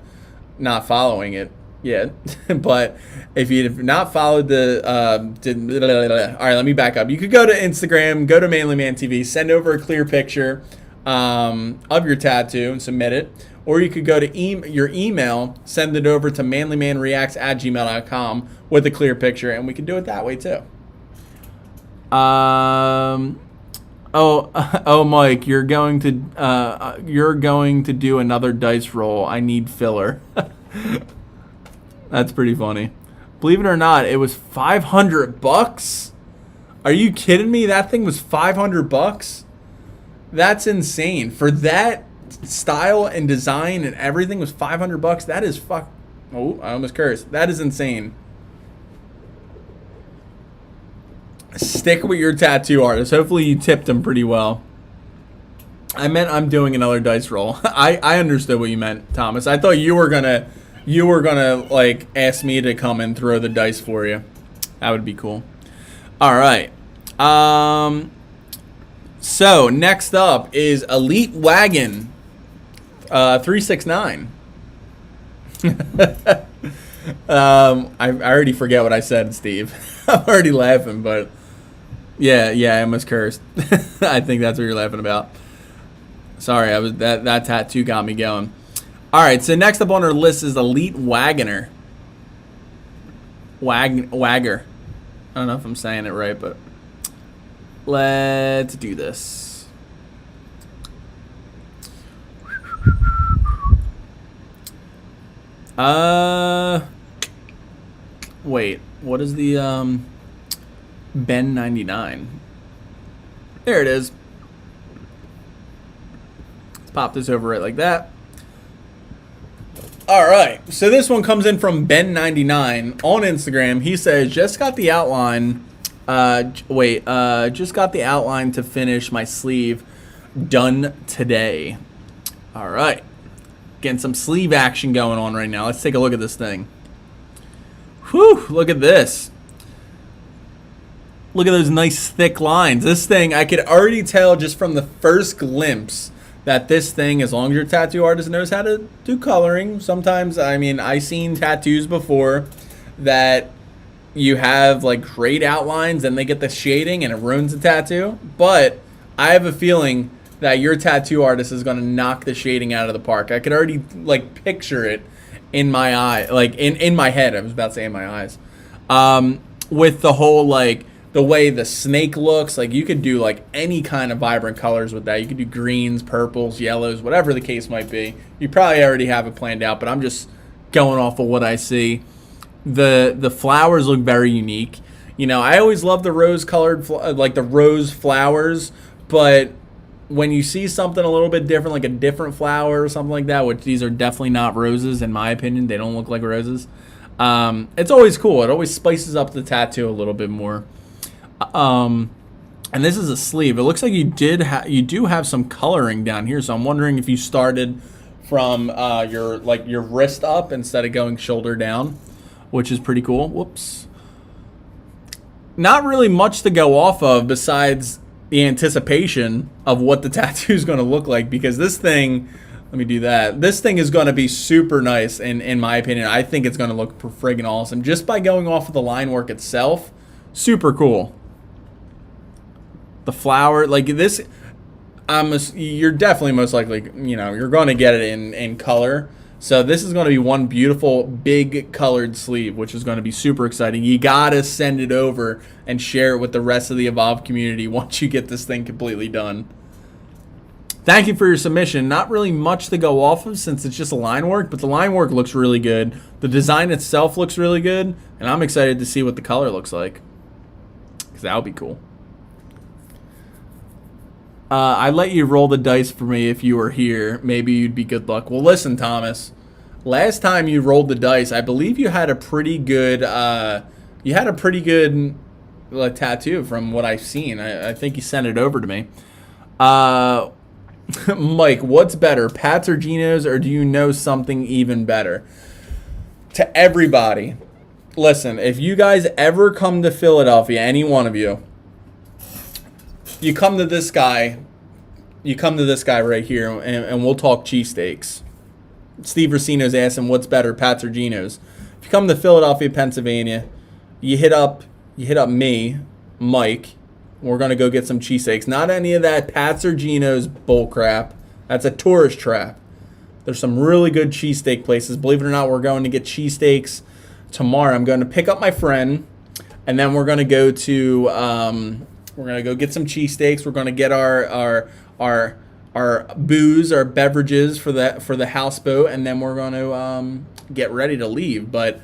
following it yet. But if you've not followed all right, let me back up. You could go to Instagram, go to Manly Man TV, send over a clear picture of your tattoo and submit it. Or you could go to your email, send it over to manlymanreacts@gmail.com with a clear picture, and we can do it that way too. Mike, you're going to do another dice roll. I need filler. That's pretty funny. Believe it or not, it was $500. Are you kidding me? That thing was $500. That's insane. For that style and design and everything was $500. That is Oh, I almost cursed. That is insane. Stick with your tattoo artist. Hopefully you tipped him pretty well. I meant I'm doing another dice roll. I understood what you meant, Thomas. I thought you were gonna like ask me to come and throw the dice for you. That would be cool. All right. So next up is Elite Wagon 369. I already forget what I said, Steve. I'm already laughing, but yeah, I almost cursed. I think that's what you're laughing about. Sorry, that tattoo got me going. All right, so next up on our list is Elite Wagoner. Wagger. I don't know if I'm saying it right, but let's do this. Wait, what is the Ben 99? There it is. Let's pop this over it like that. All right, so this one comes in from Ben99 on Instagram. He says, just got the outline. Just got the outline to finish my sleeve. Done today. All right, getting some sleeve action going on right now. Let's take a look at this thing. Whew, look at this. Look at those nice thick lines. This thing, I could already tell just from the first glimpse that this thing, as long as your tattoo artist knows how to do coloring. Sometimes, I mean, I've seen tattoos before that you have like great outlines and they get the shading and it ruins the tattoo. But I have a feeling that your tattoo artist is going to knock the shading out of the park. I could already like picture it in my eye, like in my head. I was about to say in my eyes. With the whole like the way the snake looks, like you could do like any kind of vibrant colors with that. You could do greens, purples, yellows, whatever the case might be. You probably already have it planned out, but I'm just going off of what I see. The flowers look very unique. You know, I always love the rose colored, like the rose flowers, but when you see something a little bit different, like a different flower or something like that, which these are definitely not roses in my opinion, they don't look like roses. It's always cool. It always spices up the tattoo a little bit more. And this is a sleeve. It looks like you do have some coloring down here, so I'm wondering if you started from your wrist up instead of going shoulder down, which is pretty cool. Whoops. Not really much to go off of besides the anticipation of what the tattoo is going to look like, because this thing, let me do that. This thing is going to be super nice, in my opinion. I think it's going to look friggin' awesome just by going off of the line work itself. Super cool. The flower, like this, you're definitely most likely, you're going to get it in color. So this is going to be one beautiful big colored sleeve, which is going to be super exciting. You got to send it over and share it with the rest of the Evolve community once you get this thing completely done. Thank you for your submission. Not really much to go off of since it's just a line work, but the line work looks really good. The design itself looks really good, and I'm excited to see what the color looks like, because that would be cool. I let you roll the dice for me if you were here. Maybe you'd be good luck. Well, listen, Thomas. Last time you rolled the dice, I believe you had a pretty good tattoo from what I've seen. I think you sent it over to me. Mike, what's better, Pats or Geno's, or do you know something even better? To everybody, listen, if you guys ever come to Philadelphia, any one of you, you come to this guy right here, and we'll talk cheesesteaks. Steve Racino's asking what's better, Pats or Geno's. If you come to Philadelphia, Pennsylvania, you hit up me, Mike. We're gonna go get some cheesesteaks. Not any of that Pats or Geno's bull crap. That's a tourist trap. There's some really good cheesesteak places. Believe it or not, we're going to get cheesesteaks tomorrow. I'm going to pick up my friend, and then we're gonna go to we're gonna go get some cheesesteaks. We're gonna get our booze, our beverages for the houseboat, and then we're gonna get ready to leave. But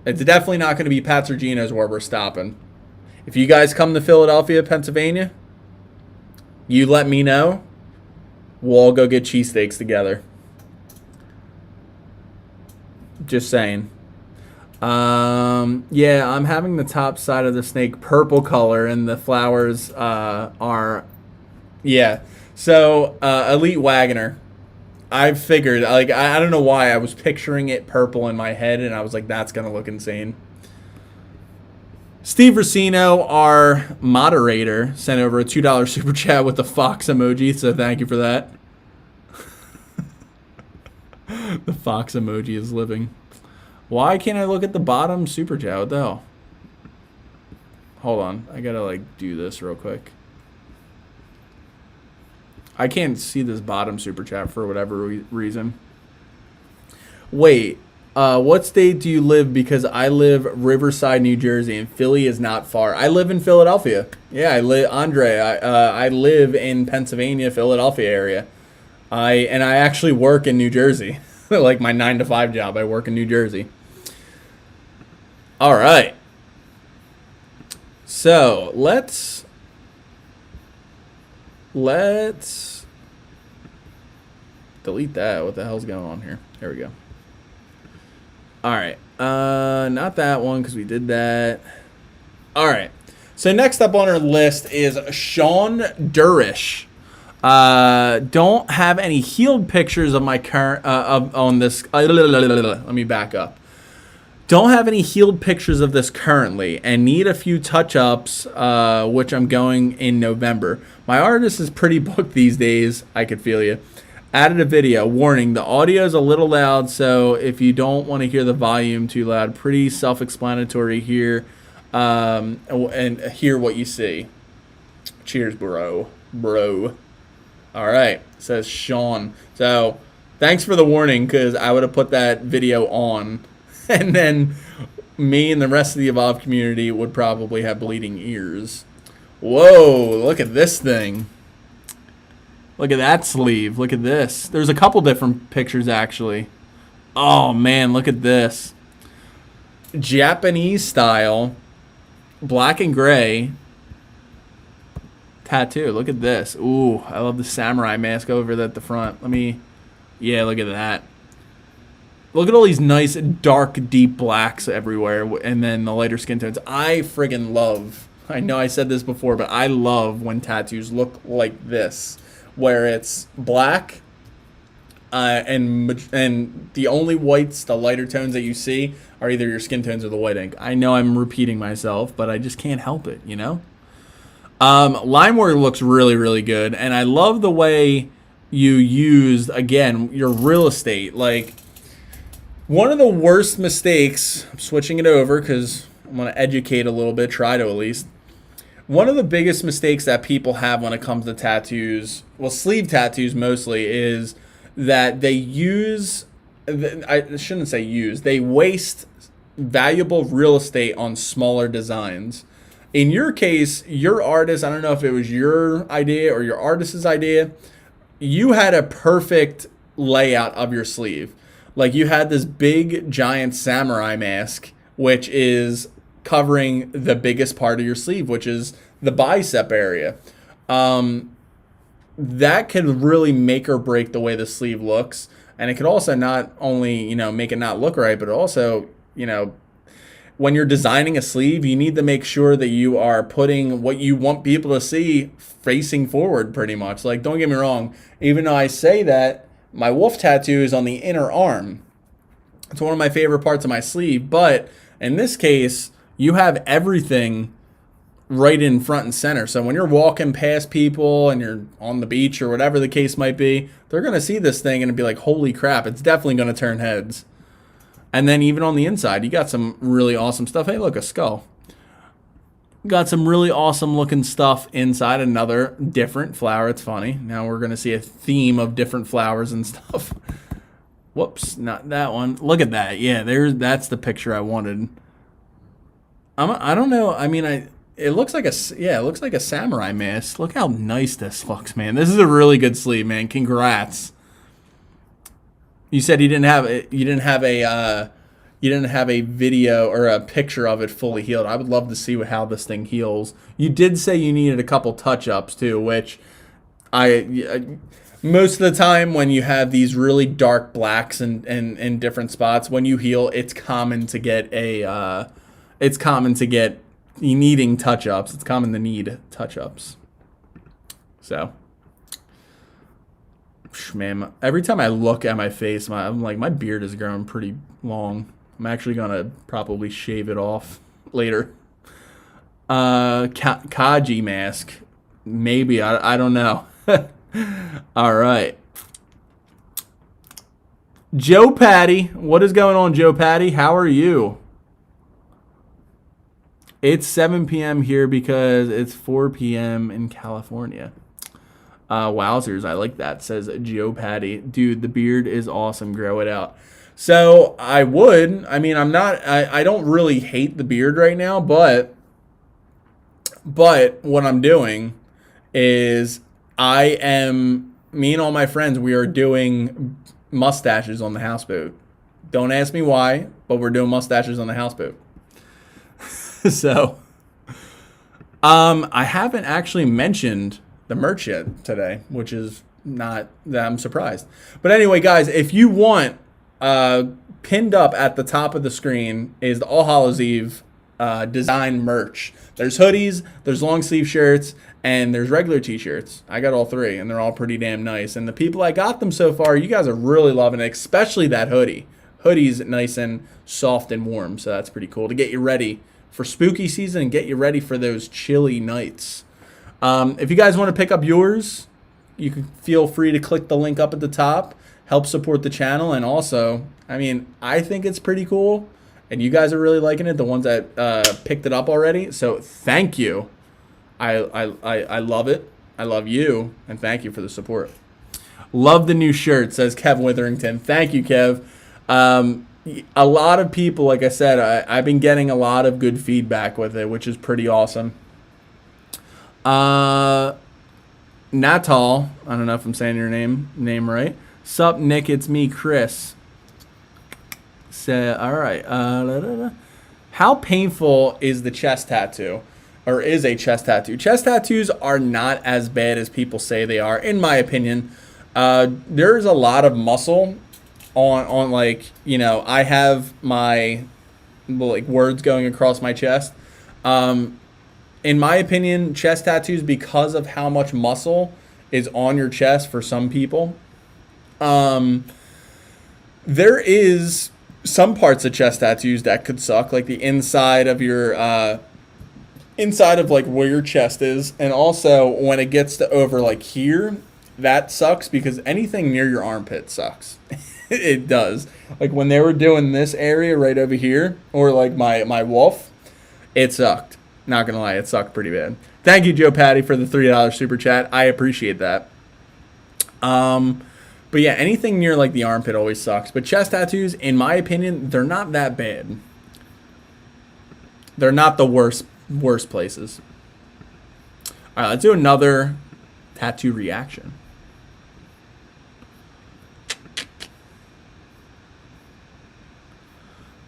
it's definitely not gonna be Pats or Geno's where we're stopping. If you guys come to Philadelphia, Pennsylvania, you let me know. We'll all go get cheesesteaks together. Just saying. Yeah, I'm having the top side of the snake purple color, and the flowers are, yeah. So Elite Wagoner, I figured, like, I don't know why I was picturing it purple in my head, and I was like, that's gonna look insane. Steve Racino, our moderator, sent over a $2 super chat with the fox emoji, so thank you for that. The fox emoji is living. Why can't I look at the bottom super chat? What the hell? Hold on. I gotta, like, do this real quick. I can't see this bottom super chat for whatever reason. Wait. What state do you live? Because I live Riverside, New Jersey, and Philly is not far. I live in Philadelphia. Yeah, I live in Pennsylvania, Philadelphia area. I actually work in New Jersey. Like my 9-to-5 job, I work in New Jersey. All right. So let's delete that. What the hell's going on here? There we go. All right. Not that one because we did that. All right. So next up on our list is Sean Durrish. Don't have any healed pictures of my current on this. Let me back up. Don't have any healed pictures of this currently, and need a few touch-ups, which I'm going in November. My artist is pretty booked these days. I could feel you. Added a video. Warning, the audio is a little loud, so if you don't want to hear the volume too loud, pretty self-explanatory here, and hear what you see. Cheers, bro. All right, says Sean. So thanks for the warning, because I would have put that video on, and then me and the rest of the Evolve community would probably have bleeding ears. Whoa, look at this thing. Look at that sleeve. Look at this. There's a couple different pictures, actually. Oh, man, look at this. Japanese style, black and gray tattoo. Look at this. Ooh, I love the samurai mask over at the front. Yeah, look at that. Look at all these nice, dark, deep blacks everywhere, and then the lighter skin tones. I friggin' love, I know I said this before, but I love when tattoos look like this, where it's black, And the only whites, the lighter tones that you see, are either your skin tones or the white ink. I know I'm repeating myself, but I just can't help it, you know? Limeware looks really, really good, and I love the way you used, again, your real estate. Like, one of the worst mistakes, I'm switching it over because I'm going to educate a little bit, try to at least. One of the biggest mistakes that people have when it comes to tattoos, well, sleeve tattoos mostly, is that they use, I shouldn't say use, they waste valuable real estate on smaller designs. In your case, your artist, I don't know if it was your idea or your artist's idea, you had a perfect layout of your sleeve. Like, you had this big giant samurai mask, which is covering the biggest part of your sleeve, which is the bicep area. That can really make or break the way the sleeve looks. And it could also not only, make it not look right, but also, when you're designing a sleeve, you need to make sure that you are putting what you want people to see facing forward pretty much. Like, don't get me wrong, even though I say that, my wolf tattoo is on the inner arm. It's one of my favorite parts of my sleeve, but in this case, you have everything right in front and center. So when you're walking past people and you're on the beach or whatever the case might be, they're going to see this thing and be like, holy crap, it's definitely going to turn heads. And then even on the inside, you got some really awesome stuff. Hey, look, a skull. Got some really awesome looking stuff inside. Another different flower. It's funny. Now we're going to see a theme of different flowers and stuff. Whoops, not that one. Look at that. Yeah, that's the picture I wanted. I don't know. I mean, it looks like a samurai mask. Look how nice this looks, man. This is a really good sleeve, man. Congrats. You said you didn't have a video or a picture of it fully healed. I would love to see how this thing heals. You did say you needed a couple touch-ups too, which most of the time when you have these really dark blacks in different spots, when you heal, it's common to get needing touch-ups. It's common to need touch-ups. So, man, every time I look at my face, I'm like, my beard is growing pretty long. I'm actually going to probably shave it off later. Kaji mask. Maybe. I don't know. All right. Joe Patty. What is going on, Joe Patty? How are you? It's 7 p.m. here because it's 4 p.m. in California. Wowzers. I like that, says Joe Patty. Dude, the beard is awesome. Grow it out. So I don't really hate the beard right now, but what I'm doing is me and all my friends, we are doing mustaches on the houseboat. Don't ask me why, but we're doing mustaches on the houseboat. So, I haven't actually mentioned the merch yet today, which is not that I'm surprised. But anyway, guys, if you want, pinned up at the top of the screen is the All Hallows Eve design merch. There's hoodies, there's long sleeve shirts, and there's regular t-shirts. I got all three, and they're all pretty damn nice. And the people I got them so far, you guys are really loving it, especially that hoodie. Hoodie's nice and soft and warm, so that's pretty cool to get you ready for spooky season and get you ready for those chilly nights. If you guys want to pick up yours, you can feel free to click the link up at the top. Help support the channel, and also, I think it's pretty cool, and you guys are really liking it, the ones that picked it up already, so thank you. I love it. I love you, and thank you for the support. Love the new shirt, says Kev Witherington. Thank you, Kev. A lot of people, like I said, I've been getting a lot of good feedback with it, which is pretty awesome. Natal, I don't know if I'm saying your name right. Sup, Nick? It's me, Chris. All right. How painful is the chest tattoo, or is a chest tattoo? Chest tattoos are not as bad as people say they are, in my opinion. There's a lot of muscle on I have my words going across my chest. In my opinion, chest tattoos, because of how much muscle is on your chest for some people, There is some parts of chest tattoos that could suck, like the inside of your inside of like where your chest is, and also when it gets to over like here, that sucks because anything near your armpit sucks. It does. Like when they were doing this area right over here, or like my wolf, it sucked. Not gonna lie, it sucked pretty bad. Thank you, Joe Patty, for the $3 super chat. I appreciate that. But yeah, anything near like the armpit always sucks. But chest tattoos, in my opinion, they're not that bad. They're not the worst places. All right, let's do another tattoo reaction.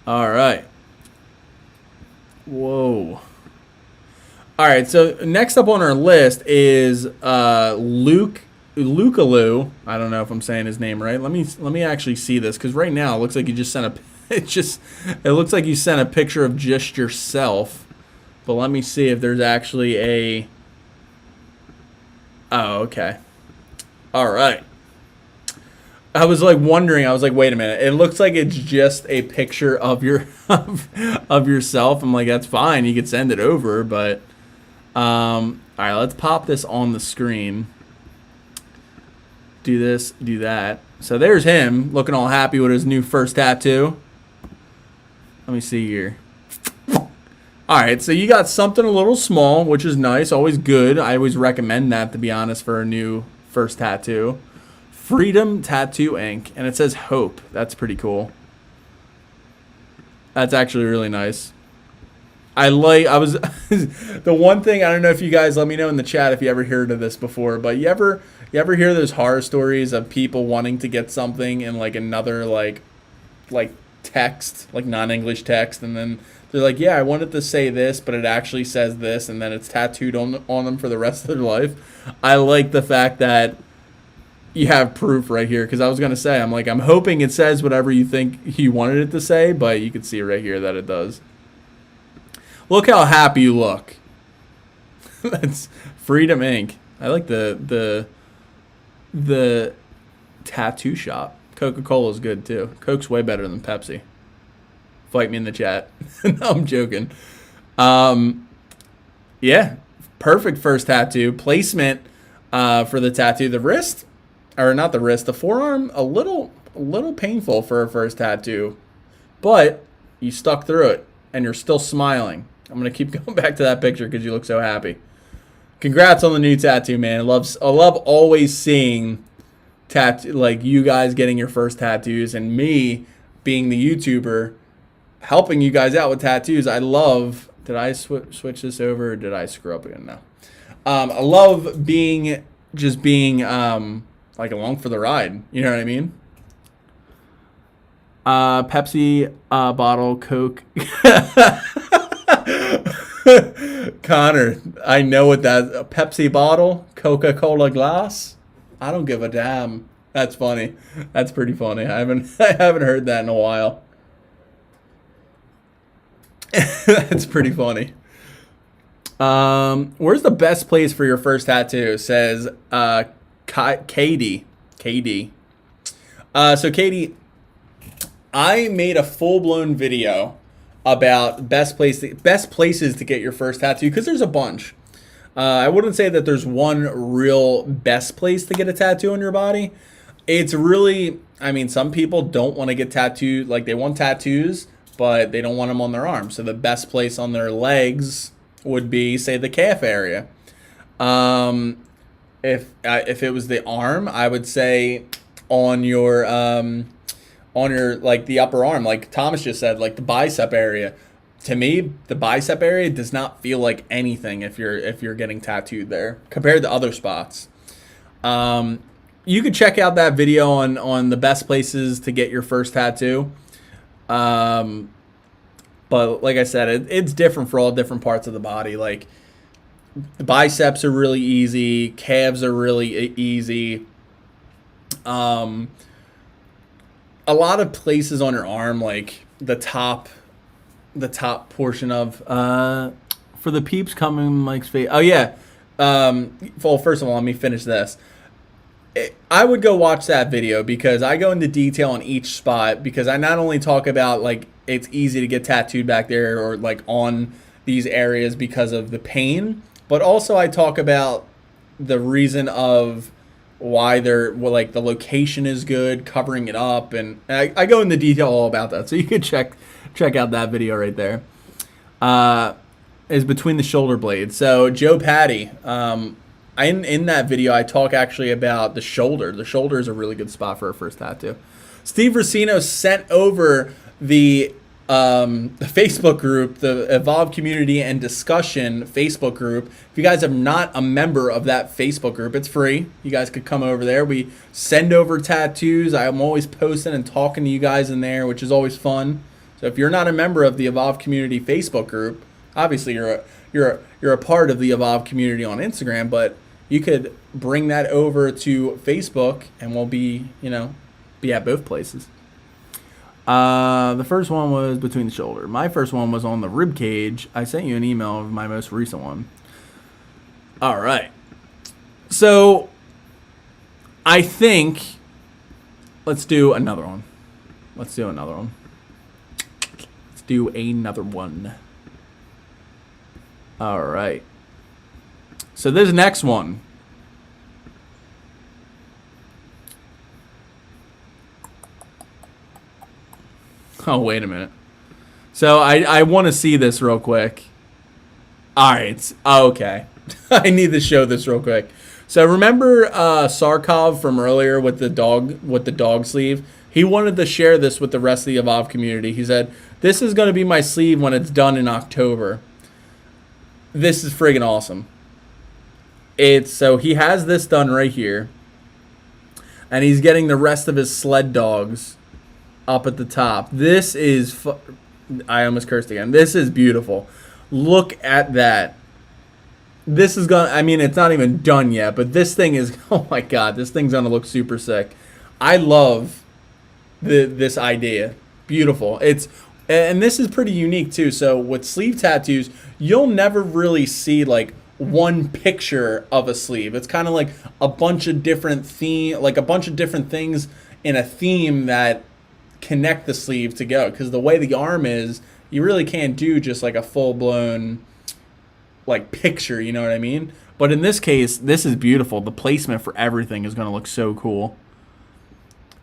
All right. Whoa. All right, so next up on our list is Lukalu. I don't know if I'm saying his name right. Let me actually see this, because right now it looks like you just sent a it looks like you sent a picture of just yourself. But let me see if there's actually a... Oh, okay. All right. I was like wondering. I was like, wait a minute. It looks like it's just a picture of your of yourself. I'm like, that's fine. You could send it over, but all right. Let's pop this on the screen. Do this. Do that. So there's him looking all happy with his new first tattoo. Let me see here. All right, so you got something a little small, which is nice, always good. I always recommend that, to be honest, for a new first tattoo. Freedom Tattoo Ink, and it says Hope. That's pretty cool. That's actually really nice. The one thing, I don't know if you guys, let me know in the chat if you ever heard of this before, but you ever hear those horror stories of people wanting to get something in like another like text, like non-English text, and then they're like, yeah, I wanted to say this, but it actually says this, and then it's tattooed on them for the rest of their life. I like the fact that you have proof right here, because I was going to say, I'm hoping it says whatever you think you wanted it to say, but you can see right here that it does. Look how happy you look. That's Freedom Ink. I like the tattoo shop. Coca-Cola is good too. Coke's way better than Pepsi. Fight me in the chat. No, I'm joking. Yeah, perfect first tattoo. Placement for the tattoo. The wrist, or not the wrist, the forearm, a little painful for a first tattoo. But you stuck through it, and you're still smiling. I'm going to keep going back to that picture because you look so happy. Congrats on the new tattoo, man. I love always seeing like you guys getting your first tattoos, and me being the YouTuber helping you guys out with tattoos. I love... Did I switch this over, or did I screw up again? No. I love being like along for the ride. You know what I mean? Pepsi bottle, Coke. Connor, I know what that... A Pepsi bottle, Coca-Cola glass. I don't give a damn. That's funny. That's pretty funny. I haven't heard that in a while. That's pretty funny. Where's the best place for your first tattoo? Says Katie. So Katie, I made a full-blown video about best places to get your first tattoo, because there's a bunch. I wouldn't say that there's one real best place to get a tattoo on your body. It's really, I mean, some people don't want to get tattooed, like they want tattoos, but they don't want them on their arms. So the best place on their legs would be, say, the calf area. If it was the arm, I would say on your like the upper arm, like Thomas just said, like the bicep area. To me, the bicep area does not feel like anything if you're getting tattooed there compared to other spots. You could check out that video on the best places to get your first tattoo. But like I said, it's different for all different parts of the body. Like the biceps are really easy, calves are really easy. A lot of places on your arm, like the top portion of for the peeps coming, Mike's face. Oh yeah. Well, first of all, let me finish this. The bicep area does not feel like anything if you're getting tattooed there compared to other spots. You could check out that video on the best places to get your first tattoo. But like I said, it's different for all different parts of the body. Like the biceps are really easy. A lot of places on your arm, like the top portion of for the peeps coming Mike's face. Oh yeah. I would go watch that video because I go into detail on each spot, because I not only talk about like it's easy to get tattooed back there or like on these areas because of the pain, but also I talk about the reason of why they're, well, like the location is good, covering it up, and I go into detail all about that. So you could check out that video right there. Is between the shoulder blades. So Joe Patty, in that video, I talk actually about the shoulder. The shoulder is a really good spot for a first tattoo. Steve Racino sent over the Facebook group, the Evolve Community and Discussion Facebook group. If you guys are not a member of that Facebook group, it's free. You guys could come over there. We send over tattoos. I'm always posting and talking to you guys in there, which is always fun. So if you're not a member of the Evolve Community Facebook group, obviously you're a part of the Evolve Community on Instagram, but you could bring that over to Facebook and we'll be at both places. The first one was between the shoulder. My first one was on the rib cage. I sent you an email of my most recent one. All right. So I think let's do another one. Let's do another one. All right. So this next one. Oh, wait a minute. So I want to see this real quick. All right. Okay. I need to show this real quick. So remember Sarkov from earlier with the dog sleeve? He wanted to share this with the rest of the Evolve community. He said, "This is going to be my sleeve when it's done in October." This is friggin' awesome. So he has this done right here. And he's getting the rest of his sled dogs up at the top. This is, I almost cursed again. This is beautiful. Look at that. This is gonna, I mean, it's not even done yet, but this thing is, oh my God, this thing's gonna look super sick. I love this idea. Beautiful. And this is pretty unique too. So with sleeve tattoos, you'll never really see like one picture of a sleeve. It's kind of like a bunch of different things in a theme that connect the sleeve to go. Because the way the arm is, you really can't do just like a full-blown like picture, you know what I mean? But in this case, this is beautiful. The placement for everything is going to look so cool.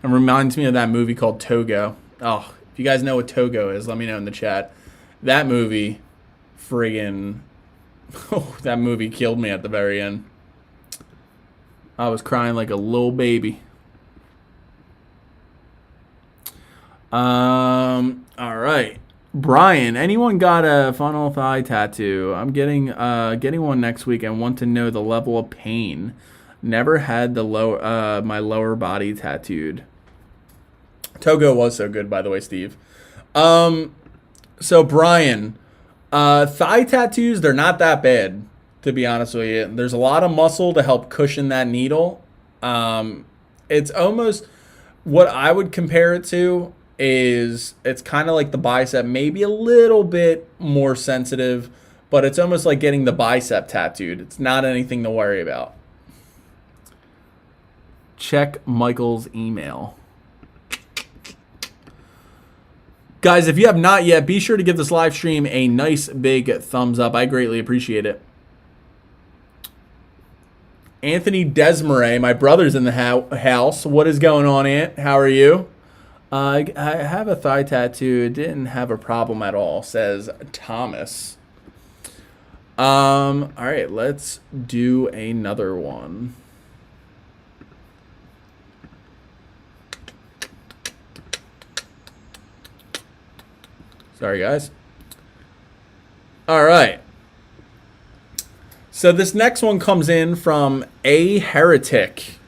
It reminds me of that movie called Togo. Oh, if you guys know what Togo is, let me know in the chat. That movie, friggin', that movie killed me at the very end. I was crying like a little baby. All right. Brian, anyone got a funnel thigh tattoo? I'm getting one next week and want to know the level of pain. Never had my lower body tattooed. Togo was so good, by the way, Steve. So Brian, thigh tattoos, they're not that bad, to be honest with you. There's a lot of muscle to help cushion that needle. It's almost, what I would compare it to is, it's kind of like the bicep, maybe a little bit more sensitive, but it's almost like getting the bicep tattooed. It's not anything to worry about. Check Michael's email. Guys, if you have not yet, be sure to give this live stream a nice big thumbs up. I greatly appreciate it. Anthony Desmarais, my brother's in the house. What is going on, Ant? How are you? I have a thigh tattoo. Didn't have a problem at all, says Thomas. All right, let's do another one. Sorry, guys. All right. So this next one comes in from A Heretic.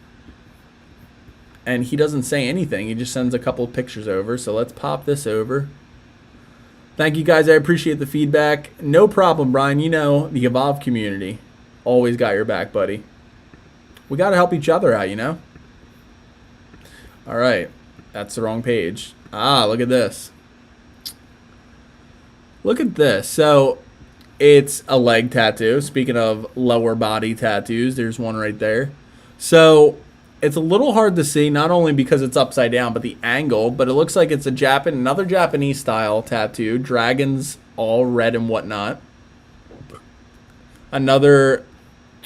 And he doesn't say anything. He just sends a couple of pictures over. So let's pop this over. Thank you, guys. I appreciate the feedback. No problem, Brian. You know, the Evolve community always got your back, buddy. We got to help each other out, you know? All right. That's the wrong page. Ah, look at this. Look at this. So it's a leg tattoo. Speaking of lower body tattoos, there's one right there. So It's a little hard to see, not only because it's upside down, but the angle. But it looks like it's another Japanese style tattoo. Dragons, all red and whatnot. Another,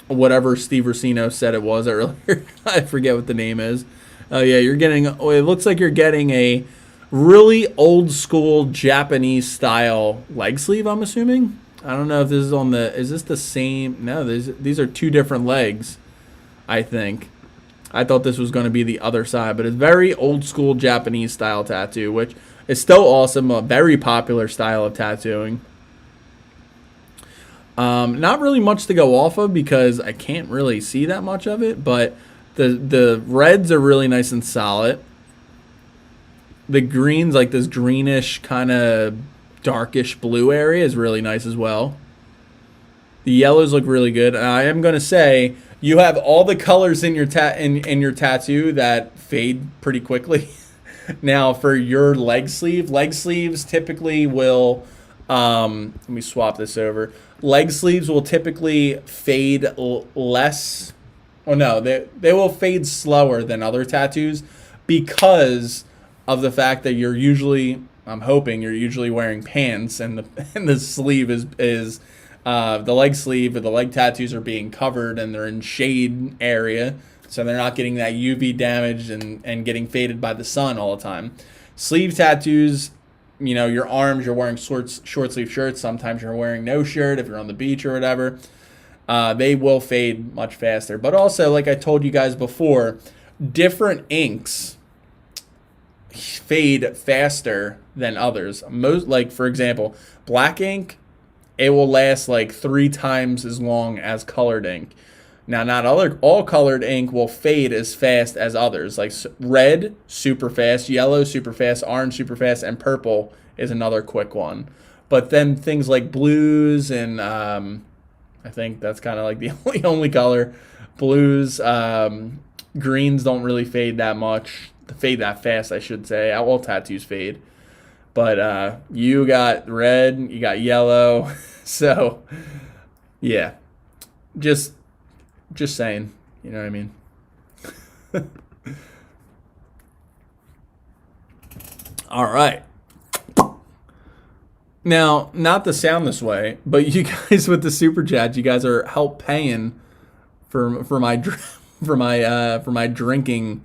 whatever Steve Racino said it was earlier. I forget what the name is. Oh yeah, you're getting. It looks like you're getting a really old school Japanese style leg sleeve. I'm assuming. I don't know if this is on the. Is this the same? No, these are two different legs. I think. I thought this was going to be the other side, but it's very old school Japanese style tattoo, which is still awesome. A very popular style of tattooing. Not really much to go off of because I can't really see that much of it, but the reds are really nice and solid. The greens, like this greenish kind of darkish blue area, is really nice as well. The yellows look really good. I am going to say you have all the colors in your in your tattoo that fade pretty quickly. Now for your leg sleeves typically will let me swap this over. Leg sleeves will typically fade less. Oh no, they will fade slower than other tattoos because of the fact that you're usually, I'm hoping you're usually wearing pants, and the sleeve is the leg sleeve or the leg tattoos are being covered and they're in shade area, so they're not getting that UV damage and getting faded by the sun all the time. Sleeve tattoos, you know, your arms, you're wearing short sleeve shirts. Sometimes you're wearing no shirt if you're on the beach or whatever. They will fade much faster. But also, like I told you guys before, different inks fade faster than others. Most, like for example, black ink, it will last like 3 times as long as colored ink. Now, not all colored ink will fade as fast as others. Like red, super fast, yellow, super fast, orange, super fast, and purple is another quick one. But then things like blues and I think that's kind of like the only color. Blues, greens don't really fade that much. Fade that fast, I should say. All tattoos fade. But you got red, you got yellow. So, yeah. Just saying. You know what I mean? All right. Now, not to sound this way, but you guys with the super chat, you guys are help paying for my drinking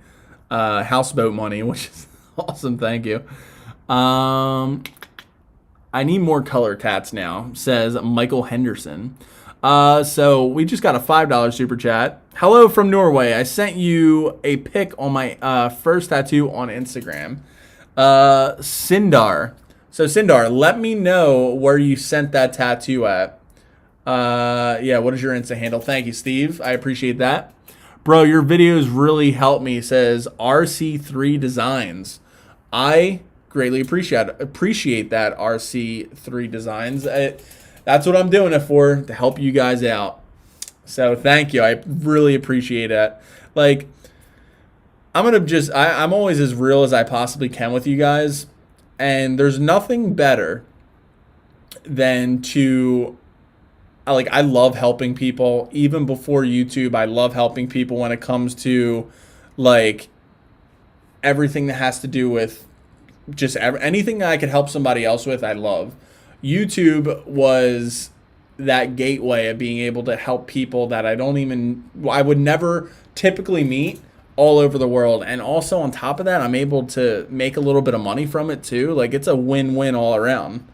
houseboat money, which is awesome. Thank you. I need more color tats now, says Michael Henderson. So we just got a $5 super chat. Hello from Norway. I sent you a pic on my first tattoo on Instagram. Sindar. So Sindar, let me know where you sent that tattoo at. Yeah, what is your Insta handle? Thank you, Steve. I appreciate that. Bro, your videos really help me, says RC3 Designs. I greatly appreciate that, RC3 Designs. That's what I'm doing it for, to help you guys out. So thank you. I really appreciate it. Like, I'm always as real as I possibly can with you guys. And there's nothing better than I love helping people. Even before YouTube, I love helping people when it comes to, like, everything that has to do with just anything that I could help somebody else with, I love. YouTube was that gateway of being able to help people that I would never typically meet all over the world. And also on top of that, I'm able to make a little bit of money from it too. Like, it's a win-win all around.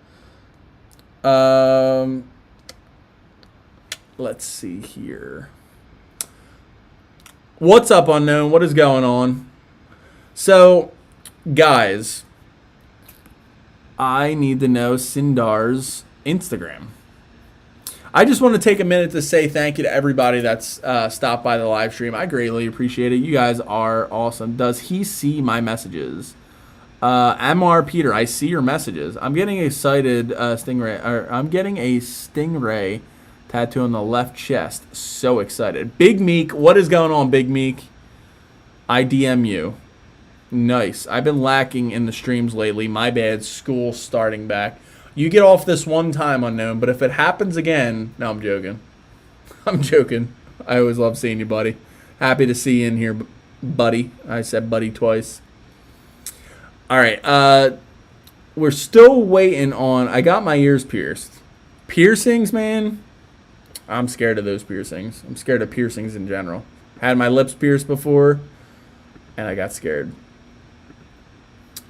Let's see here. What's up, Unknown? What is going on? So, guys, I need to know Sindar's Instagram. I just want to take a minute to say thank you to everybody that's stopped by the live stream. I greatly appreciate it. You guys are awesome. Does he see my messages? MR Peter, I see your messages. I'm getting a sighted stingray. I'm getting a stingray tattoo on the left chest. So excited. Big Meek, what is going on, Big Meek? I DM you. Nice. I've been lacking in the streams lately. My bad. School starting back. You get off this one time, Unknown, but if it happens again... No, I'm joking. I'm joking. I always love seeing you, buddy. Happy to see you in here. Buddy. I said buddy twice. All right. We're still waiting on... I got my ears pierced. Piercings, man. I'm scared of those piercings. I'm scared of piercings in general. Had my lips pierced before, and I got scared.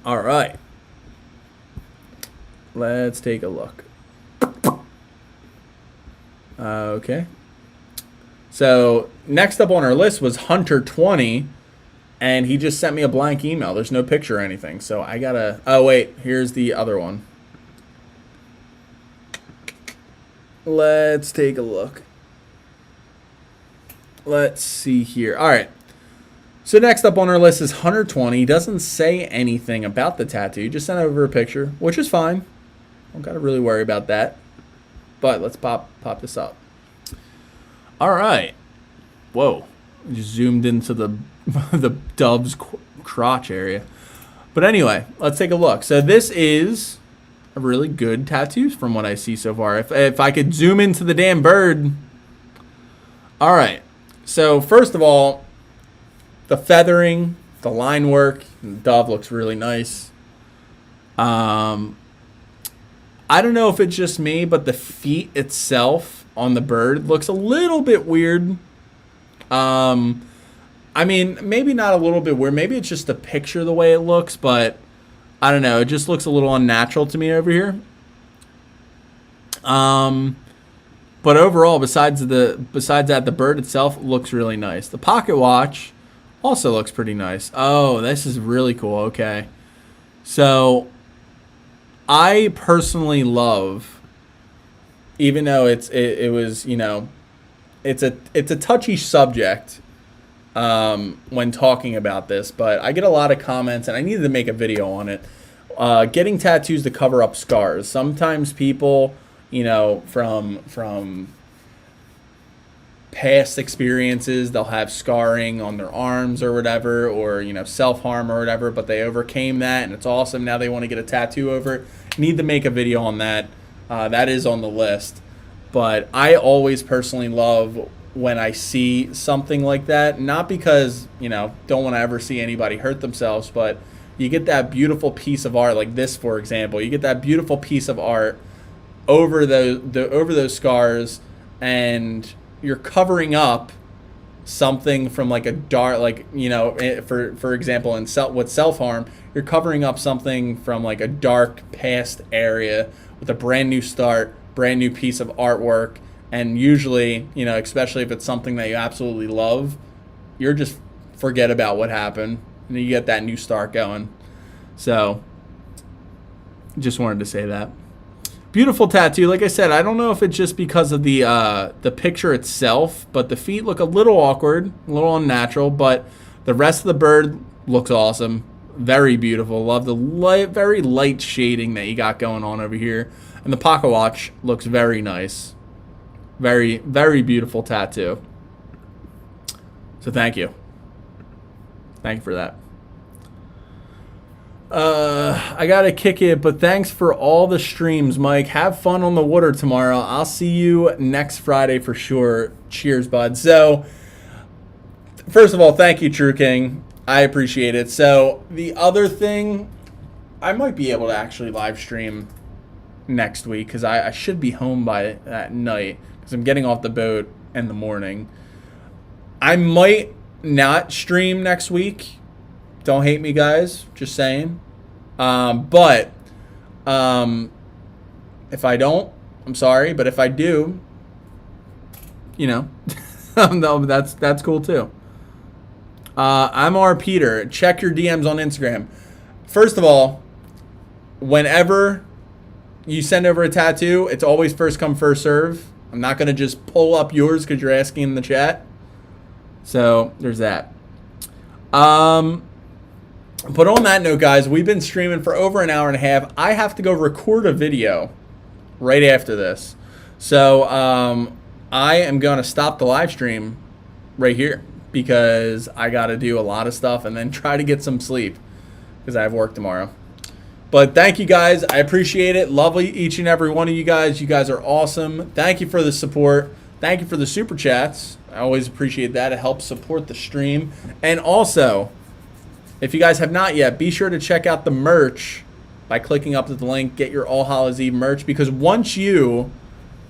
All right. Let's take a look. Okay. So next up on our list was Hunter20, and he just sent me a blank email. There's no picture or anything, so I gotta... Oh, wait. Here's the other one. Let's take a look. Let's see here. All right. So next up on our list is Hunter20. He doesn't say anything about the tattoo. He just sent over a picture, which is fine. Don't got to really worry about that. But let's pop this up. All right. Whoa. Just zoomed into the the dove's crotch area. But anyway, let's take a look. So this is a really good tattoo from what I see so far. If I could zoom into the damn bird. All right. So first of all, the feathering, the line work, the dove looks really nice. I don't know if it's just me, but the feet itself on the bird looks a little bit weird. I mean, maybe not a little bit weird. Maybe it's just the picture the way it looks, but I don't know. It just looks a little unnatural to me over here. But overall, besides that, the bird itself looks really nice. The pocket watch also looks pretty nice. Oh, this is really cool. Okay. So I personally love, even though it was, you know, it's a touchy subject when talking about this, but I get a lot of comments, and I needed to make a video on it. Getting tattoos to cover up scars. Sometimes people, you know, from past experiences, they'll have scarring on their arms or whatever, or, you know, self-harm or whatever, but they overcame that, and it's awesome. Now they want to get a tattoo over it. Need to make a video on that. That is on the list. But I always personally love when I see something like that, not because, you know, don't want to ever see anybody hurt themselves, but you get that beautiful piece of art, like this, for example. You get that beautiful piece of art over those scars, and you're covering up something from like a dark, like, you know, for example, with self-harm, you're covering up something from like a dark past area with a brand new start, brand new piece of artwork. And usually, you know, especially if it's something that you absolutely love, you're just forget about what happened, and you get that new start going. So just wanted to say that. Beautiful tattoo. Like I said, I don't know if it's just because of the picture itself, but the feet look a little awkward, a little unnatural, but the rest of the bird looks awesome. Very beautiful. Love the very light shading that you got going on over here. And the pocket watch looks very nice. Very, very beautiful tattoo. So thank you. Thank you for that. I gotta kick it, but thanks for all the streams, Mike. Have fun on the water tomorrow. I'll see you next Friday for sure. Cheers, bud. So, first of all, thank you, True King. I appreciate it. So, the other thing, I might be able to actually live stream next week, because I should be home by that night, because I'm getting off the boat in the morning. I might not stream next week. Don't hate me, guys. Just saying. But if I don't, I'm sorry. But if I do, you know, no, that's cool too. I'm R. Peter. Check your DMs on Instagram. First of all, whenever you send over a tattoo, it's always first come, first serve. I'm not going to just pull up yours because you're asking in the chat. So there's that. But on that note, guys, we've been streaming for over an hour and a half. I have to go record a video right after this. So I am going to stop the live stream right here because I got to do a lot of stuff and then try to get some sleep because I have work tomorrow. But thank you, guys. I appreciate it. Love each and every one of you guys. You guys are awesome. Thank you for the support. Thank you for the super chats. I always appreciate that. It helps support the stream. And also, if you guys have not yet, be sure to check out the merch by clicking up to the link. Get your All Hallows Eve merch, because once you,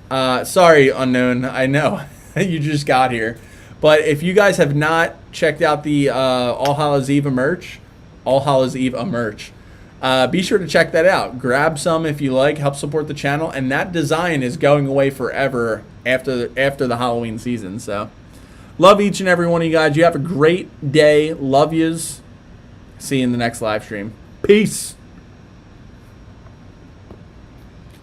sorry, Unknown, I know you just got here, but if you guys have not checked out the All Hallows Eve merch, be sure to check that out. Grab some if you like. Help support the channel. And that design is going away forever after the Halloween season. So, love each and every one of you guys. You have a great day. Love yous. See you in the next live stream. Peace.